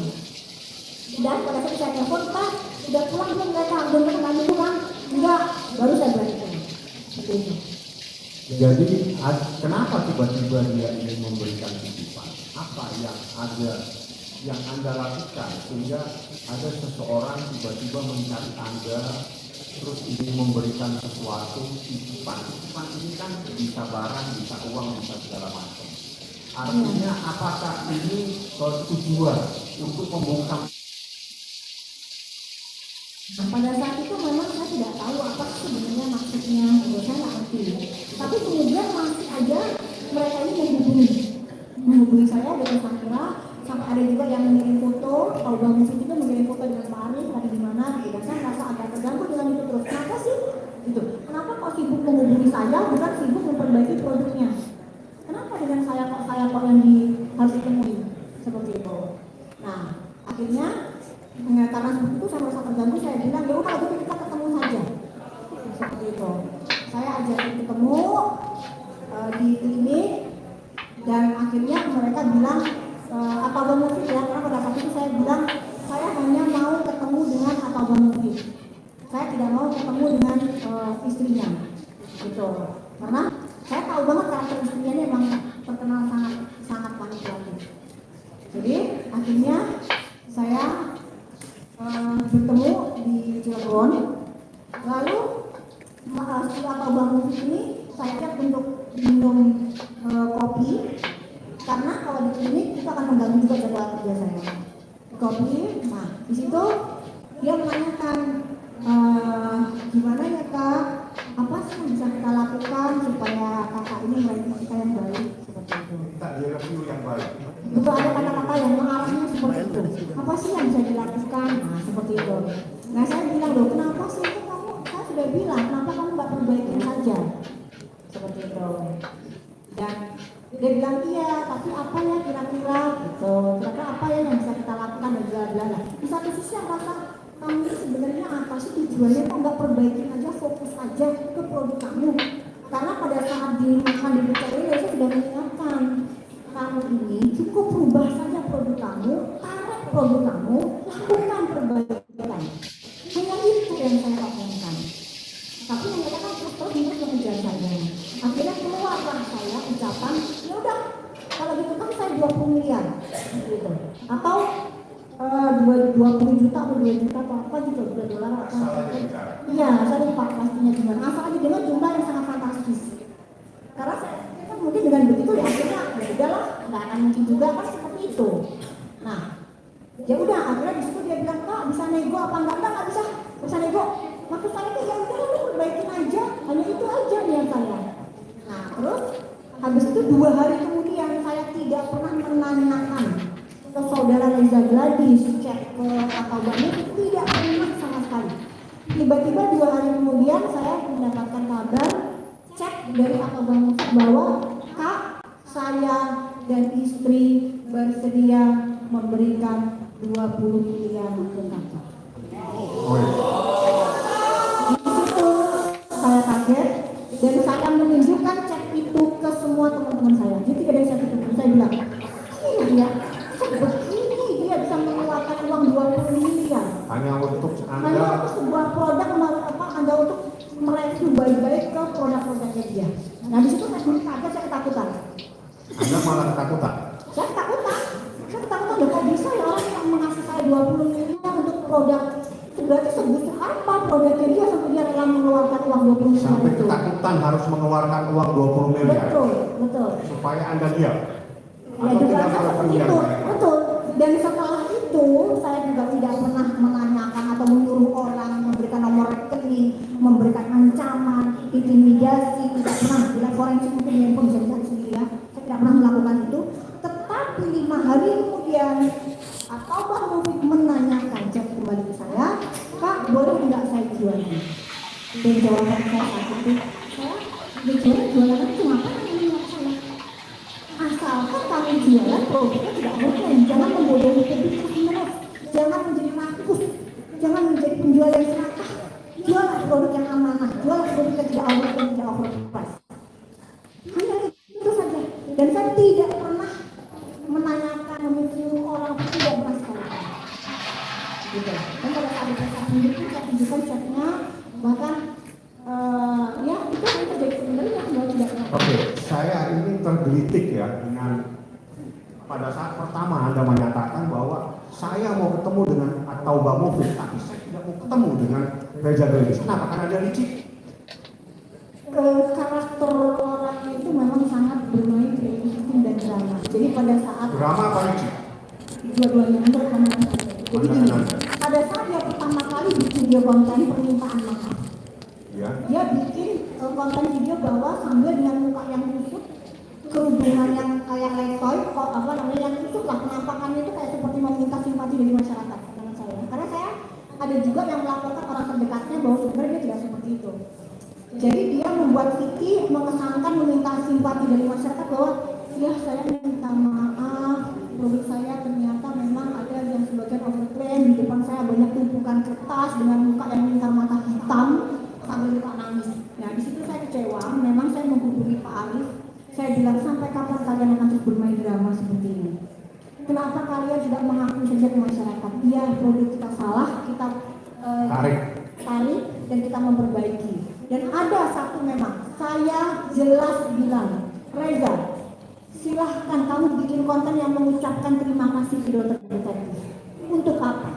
Dan pada saat saya telepon, Pak, sudah pulang belum mereka? Belum kembali pulang? Enggak, baru saya bilang itu. Seperti itu. Jadi kenapa tiba-tiba dia ingin memberikan titipan? Apa yang Anda lakukan sehingga ada seseorang tiba-tiba mencari Anda terus ingin memberikan sesuatu titipan? Titipan ini kan bisa barang, bisa uang, bisa segala macam. Artinya apakah ini tujuan untuk membungkam? Nah, pada saat itu memang saya tidak tahu apa sebenarnya maksudnya, saya nggak ngerti. Tapi kemudian masih aja mereka ini menghubungi saya dari Samira, sampai ada juga yang mengirim foto. Kalau Bang Mufi itu mengirim foto dengan Pak Arif tadi di mana, dan saya merasa agak terganggu dengan itu terus. Kenapa sih? Gitu. Kenapa kok sibuk menghubungi saya, bukan sibuk memperbaiki produknya? Kenapa dengan saya kok yang harus ditemui seperti itu? Nah, akhirnya karena seperti itu saya merasa terganggu, saya bilang ya udah gitu kita ketemu saja. Seperti itu. Saya ajak ketemu di klinik dan akhirnya mereka bilang apa Bang Mufi ya, karena pada saat itu saya bilang saya hanya mau ketemu dengan atau Bang Mufi. Saya tidak mau ketemu dengan istrinya. Gitu. Karena saya tahu banget karakter istrinya ini memang terkenal sangat laki-laki. Jadi akhirnya saya bertemu di Cilegon, lalu setelah Pak Bang Mufi ini saya ajak untuk minum kopi, karena kalau di klinik itu akan mengganggu juga jadwal kerja saya. kopi. Nah, di situ dia menanyakan, gimana ya Kak, apa sih yang bisa kita lakukan supaya kakak ini melayani kita yang baik, seperti itu. Kita direview yang baik. Betul, ada kata-kata yang mengarahnya seperti itu. Apa sih yang bisa dilakukan? Nah, seperti itu. Nah, saya bilang, loh kenapa sih itu kamu, saya sudah bilang, kenapa kamu nggak perbaikin saja? Seperti itu. Dan dia bilang, iya, tapi apa ya kira-kira gitu. Kira-kira apa ya yang bisa kita lakukan dan bla-bla. Di satu sisi yang rasa, kamu ini sebenarnya apa sih tujuannya, kok nggak perbaikin aja, fokus aja ke produk kamu. Karena pada saat dimakan di BCA ini, saya sudah mengingatkan, kamu ini cukup rubah saja produk kamu, tarik produk kamu, lakukan perbaikan. Hanya itu yang saya lakukan. Tapi yang mereka kan terus mengejar saya. Akhirnya keluarlah saya ucapan, ya udah, kalau gitu kan saya 20 miliar, gitu. Atau 20 juta atau 2 juta atau apa gitu, $2 apa? Iya, saya lupa pastinya gimana. Asal aja dengan jumlah yang sangat fantastis. Karena saya kan mungkin dengan begitu ya akhirnya ya udahlah, nggak akan mungkin juga kan seperti itu. Nah, ya udah akhirnya di situ dia bilang, Kak bisa nego apa enggak bisa nego. Maksud saya itu ya udah lu perbaikin aja, hanya itu aja niat saya. Nah terus habis itu 2 hari kemudian saya tidak pernah menanyakan ke saudara Reza Gladys, cek ke Akabani, tidak pernah sama sekali. Tiba-tiba 2 hari kemudian saya mendapatkan kabar cek dari Akabani bahwa Kak, saya dan istri bersedia memberikan 20 miliar ke kakak. Di situ saya kaget dan saya menunjukkan cek itu ke semua teman-teman saya. Jadi tidak ada satu pun saya bilang, ini ya, begini dia bisa mengeluarkan uang 20 miliar. Hanya untuk Hanya Anda. untuk sebuah produk apa Anda untuk mereview baik-baik ke produk-produknya dia. Nah di situ saya kaget, saya ketakutan. Anda malah ketakutan. Saya ketakutan loh, kok bisa ya orang yang mengasih saya 20 miliar untuk produk, berarti sebusuk apa produknya dia sampai dia rela mengeluarkan uang 20 miliar Sampai itu. ketakutan harus mengeluarkan uang 20 miliar. Betul. Supaya Anda diam. Ya Atau juga tidak seperti berpergian. itu, betul. Dan setelah itu saya juga tidak pernah menanyakan atau menyuruh orang memberikan nomor rekening, memberikan ancaman, intimidasi, tidak pernah. Bila forensik mungkin yang pun bisa dicari sendiri ya. Saya tidak pernah melakukan itu. Tetapi 5 hari kemudian atau Bang Mufid menanyakan cek kembali ke saya, Kak boleh tidak saya jualan? Dan jawaban saya saat itu, saya jualan itu ngapain ini saya? Asalkan kami jualan produknya tidak mungkin, jangan membodohi publik terus, jangan menjadi rakus, jangan menjadi penjual yang serakah, jual produk yang amanah, jual produk yang tidak overprice. Hanya itu saja. Dan saya tidak pernah menanyakan, menyuruh orang, tidak pernah sekali. Gitu. Dan pada saat itu saya sendiri saya tunjukkan chatnya, bahkan ya itu yang terjadi sebenarnya tidak pernah. Oke, saya ini tergelitik ya dengan pada saat pertama Anda menyatakan bahwa saya mau ketemu dengan atau Bang Mufid, tapi saya tidak mau ketemu dengan Reza Gladys. Kenapa? Karena dia licik. Karakter orang itu memang sangat bermain di acting dan drama. Jadi pada saat Drama apa licik? dua-duanya menurut pandangan saya. Jadi gini, pada saat dia pertama kali bikin video konten permintaan maaf, Ya. dia bikin konten video bahwa sambil dengan muka yang kusut, kerudungan yang kayak letoy, kok apa namanya yang kusut lah, penampakannya itu kayak seperti meminta simpati dari masyarakat dengan saya. Karena saya ada juga yang melaporkan orang terdekatnya bahwa sebenarnya dia tidak seperti itu. Jadi dia membuat Vicky mengesankan meminta simpati dari masyarakat bahwa ya saya minta maaf, produk saya ternyata memang ada yang sebagian overclaim, di depan saya banyak tumpukan kertas dengan muka yang lingkar mata hitam sambil muka nangis. Nah di situ saya kecewa, memang saya menghubungi Pak Arif, saya bilang sampai kapan kalian akan terus bermain drama seperti ini? Kenapa kalian tidak mengakui saja ke masyarakat? Iya produk kita salah, kita tarik dan kita memperbaiki. Dan ada satu memang, saya jelas bilang, Reza, silahkan kamu bikin konten yang mengucapkan terima kasih di Dokter Detektif. Untuk apa?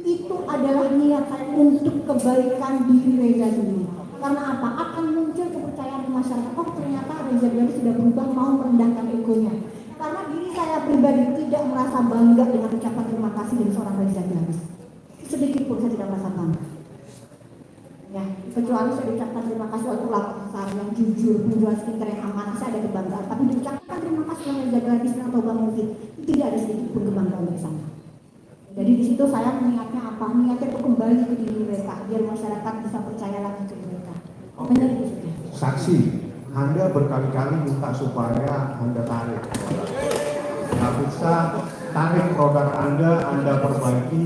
Itu adalah niat saya untuk kebaikan diri Reza sendiri. Karena apa? Akan muncul kepercayaan di masyarakat. Oh ternyata Reza Gladys sudah berubah, mau merendahkan egonya. Karena diri saya pribadi tidak merasa bangga dengan ucapan terima kasih dari seorang Reza Gladys. Sedikit pun saya tidak merasa bangga. Ya, kecuali saya ucapkan terima kasih untuk Laksar yang jujur, penjual skincare yang amanah, saya ada kebanggaan. Tapi diucapkan terima kasih oleh Reza Gladys atau Bang Mufid, tidak ada sedikit pun kebanggaan dari sana. Jadi di situ saya niatnya apa? Niatnya itu kembali ke diri mereka, biar masyarakat bisa percaya lagi ke mereka. Benar itu saja. Saksi, Anda berkali-kali minta supaya Anda tarik. Nggak bisa tarik produk Anda perbaiki,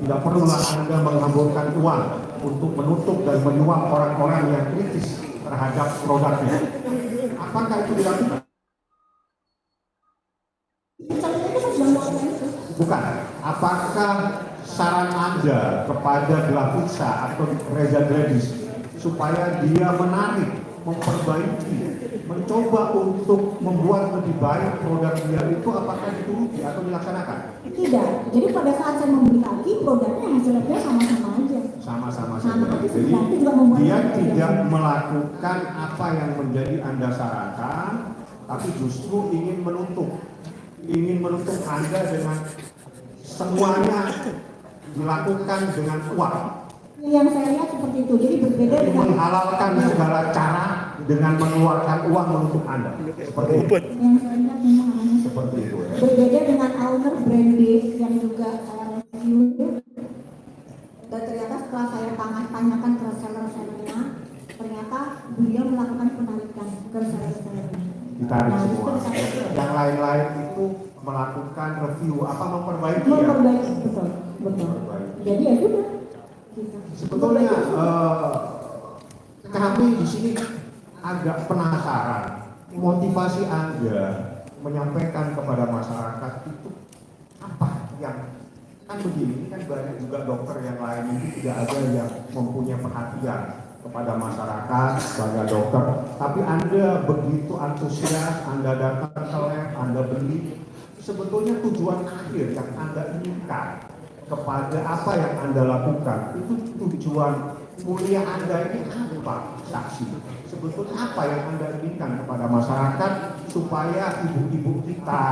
tidak perlulah Anda menghamburkan uang untuk menutup dan menyuap orang-orang yang kritis terhadap produknya. Apakah itu dilakukan? Bukan. Apakah saran Anda kepada Glavitsa atau Reza Gladys supaya dia menarik, memperbaiki, mencoba untuk membuat lebih baik produk dia itu, apakah dituruti atau dilaksanakan? Tidak. Jadi pada saat saya membeli lagi, produknya hasilnya sama-sama aja. Sama-sama Sama saja. aja, Jadi sebenarnya juga membuat dia saya tidak kerja. melakukan apa yang menjadi Anda sarankan, tapi justru ingin menutup Anda dengan semuanya dilakukan dengan uang. Yang saya lihat seperti itu. Jadi berbeda Jadi dengan menghalalkan segala cara dengan mengeluarkan uang menutup Anda. Seperti itu. yang saya lihat memang hanya Seperti itu. Ya. berbeda dengan owner brand B yang juga saya review. Dan ternyata setelah saya tanyakan ke seller-sellernya, ternyata beliau melakukan penarikan ke seller-sellernya. Ditarik Nah, semua. itu saya Yang lain-lain itu melakukan review, apa memperbaiki ya? memperbaiki, betul. Memperbaiki. Jadi ya sudah. Gitu. Sebetulnya Memperbaiki. kami di sini agak penasaran motivasi Anda menyampaikan kepada masyarakat itu apa yang kan begini, kan banyak juga dokter yang lain ini tidak ada yang mempunyai perhatian kepada masyarakat sebagai dokter, tapi Anda begitu antusias, Anda datang ke lab, Anda beli. Sebetulnya tujuan akhir yang Anda inginkan kepada apa yang Anda lakukan itu tujuan mulia Anda ini apa, saksi? Sebetulnya apa yang Anda inginkan kepada masyarakat supaya ibu-ibu kita,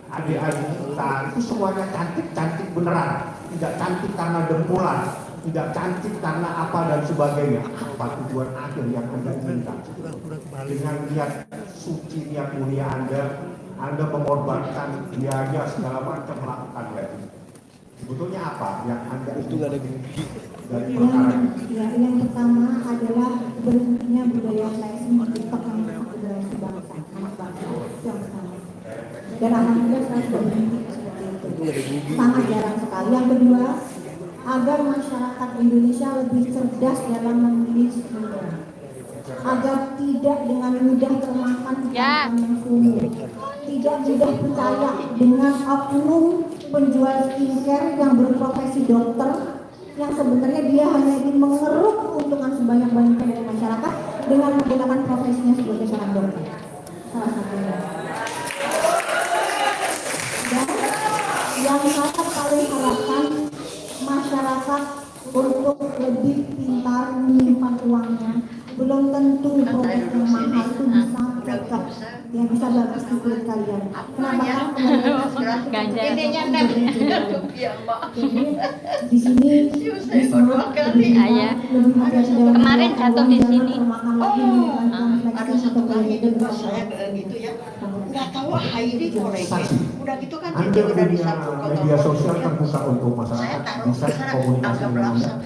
adik-adik kita itu semuanya cantik-cantik beneran, tidak cantik karena dempulan, tidak cantik karena apa dan sebagainya. Apa tujuan akhir yang Anda inginkan? Dengan niat suci, niat mulia Anda mengorbankan biaya segala macam melakukan lagi. Sebetulnya apa yang Anda itu dari perkara ini? Yang pertama adalah berhentinya budaya flexing di TikTok yang merusak generasi bangsa, anak bangsa. Itu yang pertama. Dan alhamdulillah saya sudah berhenti seperti itu. Sangat jarang sekali. Yang kedua, agar masyarakat Indonesia lebih cerdas dalam memilih skincare, agar tidak dengan mudah termakan iklan yang sumir, tidak mudah percaya dengan oknum penjual skincare yang berprofesi dokter, yang sebenarnya dia hanya ingin mengeruk keuntungan sebanyak-banyaknya dari masyarakat dengan menggunakan profesinya sebagai seorang dokter. Salah satunya. Dan yang saya paling harapkan masyarakat untuk lebih pintar menyimpan uangnya. Belum tentu produk yang mahal itu bisa cocok, yang bisa bagus di kulit kalian. Kenapa? Jadi di sini disuruh lebih hati-hati dalam Kemarin jatuh di sini. termakan lagi dengan flexing atau gaya saya gitu ya, nggak tahu Heidi koreksi. Saksi. Udah gitu kan Anda dia udah punya disatu media sosial terbuka untuk saya masyarakat taruh bisa di sana komunikasi agak dengan Anda. belakang.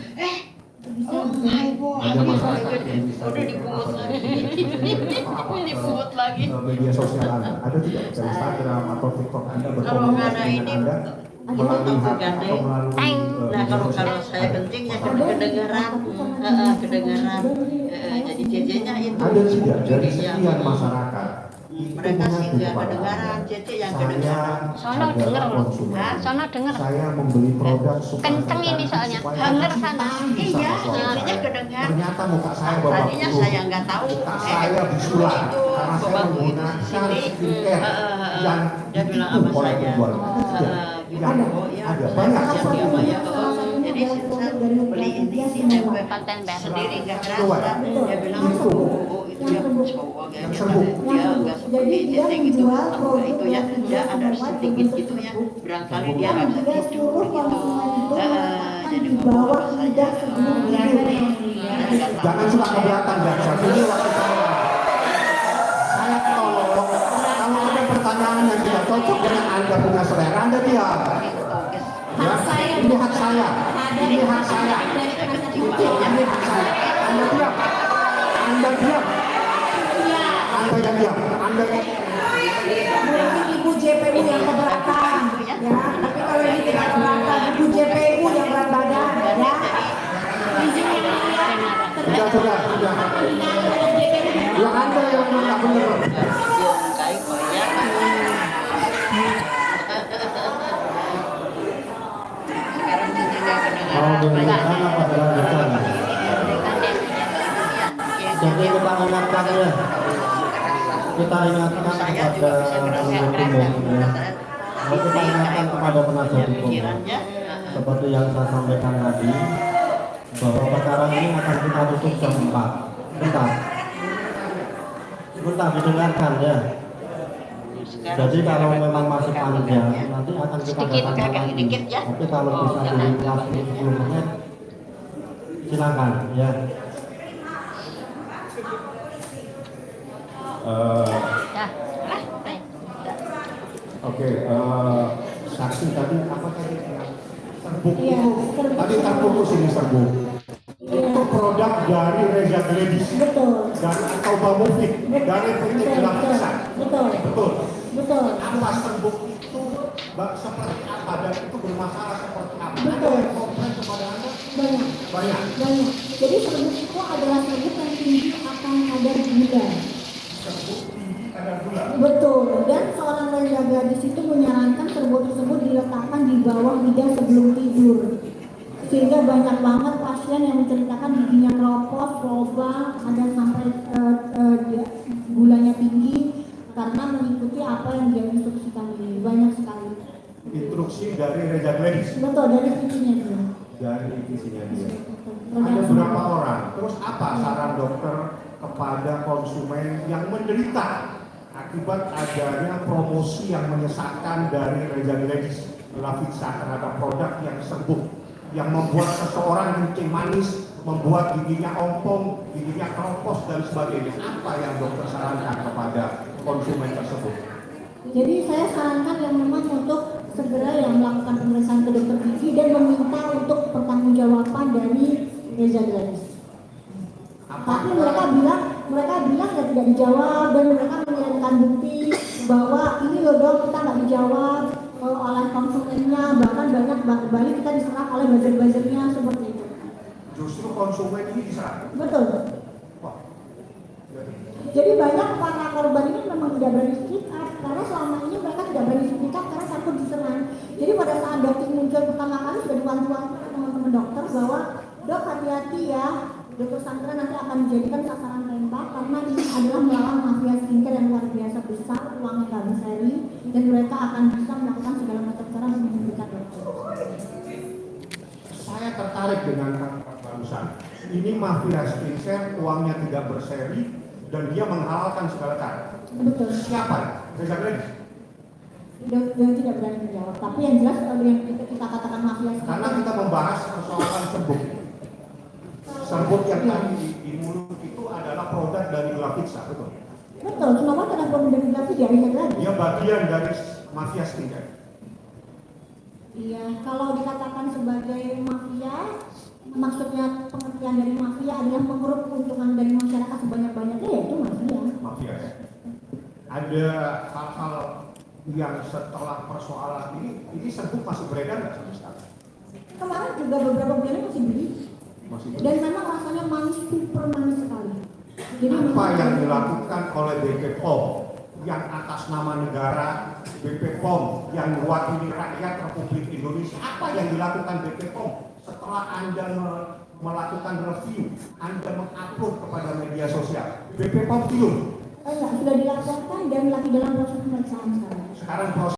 Oh my god, Ada masyarakat yang bisa Udah dibungut lagi. Dibungut Dibungut lagi. media sosial Anda ada tidak dari Instagram atau TikTok Anda Kalau berkomunikasi nggak ada dengan ini, Anda melalui HP atau melalui nah kalau saya kencingnya kedengeran, kedengeran, jadi JJ-nya itu. ada tidak dari Iya. sekian masyarakat Mereka sih nggak kedengaran, JJ yang kedengeran. Sono denger loh. konsumen. Sono denger. Saya membeli produk supaya Kenceng ini soalnya. supaya Denger bisa sana. Iya, sama suami jadinya saya. kedengar. Ternyata muka saya babak Tadinya belur. saya nggak tahu. Muka saya bisulan itu karena saya babak menggunakan sini. skincare yang Dia bilang ditipu sama oleh saya. penjual. Ada tidak? Gimana? Oh ya, Ada saya banyak kasihan dia seperti Mbak itu. ya. Jadi jadi adalah susah produk dari beli ini dia sih semua. Konten baru. sendiri nggak Keluar. kerasa. Dia bilang Yang sembuh. oh itu Yang yang sembuh. cowok ya Yang dia sembuh. dia nggak Jadi seperti dia JT gitu. menjual Apa produk itu ya yang dia ada semua sedikit berbentuk gitu ya. sembuh. Barangkali dia Dan agak juga tidur seluruh gitu. konsumen itu meletakkan Jadi di ngomong bawah apa lidah saja. sebelum Keberatan tidur. yang mulia. Jangan suka keberatan jaksa. Ini waktu saya. Saya tolong. Kalau ada pertanyaan yang tidak cocok dengan Anda punya selera, Anda diam. Ya, ini hak saya. Ini hak saya. Ini hak saya. Anda diam. Anda diam. Anda yang diam. Anda yang Mungkin Ibu JPU yang keberatan, ya. Tapi kalau ini tidak keberatan, Ibu JPU yang berat badan, ya. sudah. Ya Anda yang nggak benar. Kayak koyak. Sekarang jadinya Mau kedengaran dilanjutkan apa dilanjutkan? Jadi kita ingatkan ya. Kita ingatkan kepada penuntut umum ya. Mau kita ingatkan kepada penasihat hukum. Seperti yang saya sampaikan tadi, bahwa perkara ini akan kita tutup jam 4. Bentar didengarkan ya. Jadi kalau memang masih panjang, nanti akan kita Sedikit, datangkan kakak, lagi. dikit ya. Tapi kalau Oh, bisa jangan. diringkas 10 menit, silakan ya. Ya. Oke, saksi tadi apa tadi? Serbuk Iya, itu. serbuk. Tadi terputus ini serbuk. Iya. Itu produk dari Reza Gledis Betul. dan atau Bamufik dari PT Gelapisa. Betul. Betul. Betul. Apa serbuk itu seperti apa dan itu bermasalah seperti apa? Ada Betul. yang komplain kepada Anda? Banyak. Banyak. Banyak. Jadi serbuk itu adalah serbuk yang tinggi akan kadar gula. Serbuk tinggi kadar gula. Betul. Dan seorang remaja gadis itu menyarankan serbuk tersebut diletakkan di bawah lidah sebelum tidur. Sehingga banyak banget pasien yang menceritakan giginya keropos, lobang, ada sampai gulanya tinggi karena mengikuti apa yang dia instruksikan ini. Banyak sekali. Instruksi dari Reza Gledis. Betul, dari visinya dia. Dari visinya dia. Betul. Ada beberapa orang. Terus apa saran dokter kepada konsumen yang menderita akibat adanya promosi yang menyesatkan dari Reza Gledis Lavitsa terhadap produk yang sembuh, yang membuat seseorang kencing manis, membuat giginya ompong, giginya keropos dan sebagainya. Apa yang dokter sarankan kepada konsumen tersebut? Jadi saya sarankan yang memang untuk segera yang melakukan pemeriksaan ke dokter gigi dan meminta untuk pertanggungjawaban dari Reza Gledis. Tapi mereka bilang ya tidak dijawab dan mereka mengirimkan bukti bahwa ini loh dok kita nggak dijawab oleh konsumennya, bahkan banyak balik kita diserang oleh buzzer-buzzernya seperti itu. Justru konsumen ini diserang. Betul. Wah. Jadi banyak para korban ini memang tidak berani speak up karena selama ini mereka tidak berani speak up karena takut diserang. Jadi pada saat dokter muncul pertama kali sudah diwanti-wanti oleh teman-teman dokter bahwa dok hati-hati ya, Dr. Sandra nanti akan dijadikan sasaran tembak karena ini adalah melawan mafia skincare yang luar biasa besar, uangnya nggak berseri dan mereka akan bisa melakukan segala macam cara untuk menghentikan dokter. Saya tertarik dengan kata barusan. Ini mafia skincare, uangnya tidak berseri dan dia menghalalkan segala cara. Betul. Siapa? Reza Gledis. Yang tidak berani menjawab. Tapi yang jelas kalau yang kita katakan mafia Karena skincare. kita membahas persoalan serbuk. Serbuk yang tadi di mulut itu adalah produk dari Lavitsa, betul? Betul. Kenapa kenapa mendefinisi dia Reza Gledis? Dia bagian dari mafia skincare. Iya, kalau dikatakan sebagai mafia, maksudnya pengertian dari mafia adalah mengeruk keuntungan dari masyarakat sebanyak-banyaknya, ya itu mafia. Mafia ya. Ada hal-hal yang setelah persoalan ini serbuk masih beredar nggak sampai sekarang? Kemarin juga beberapa bulan ini masih beli, Masih dan memang rasanya manis, super manis sekali. Jadi apa memang- yang dilakukan oleh BP POM yang atas nama negara, BP POM yang mewakili rakyat Republik Indonesia, apa yang dilakukan BP POM setelah Anda melakukan review, Anda mengupload kepada media sosial? BP POM belum. Enggak, sudah dilaporkan dan lagi dalam proses pemeriksaan sekarang. Sekarang proses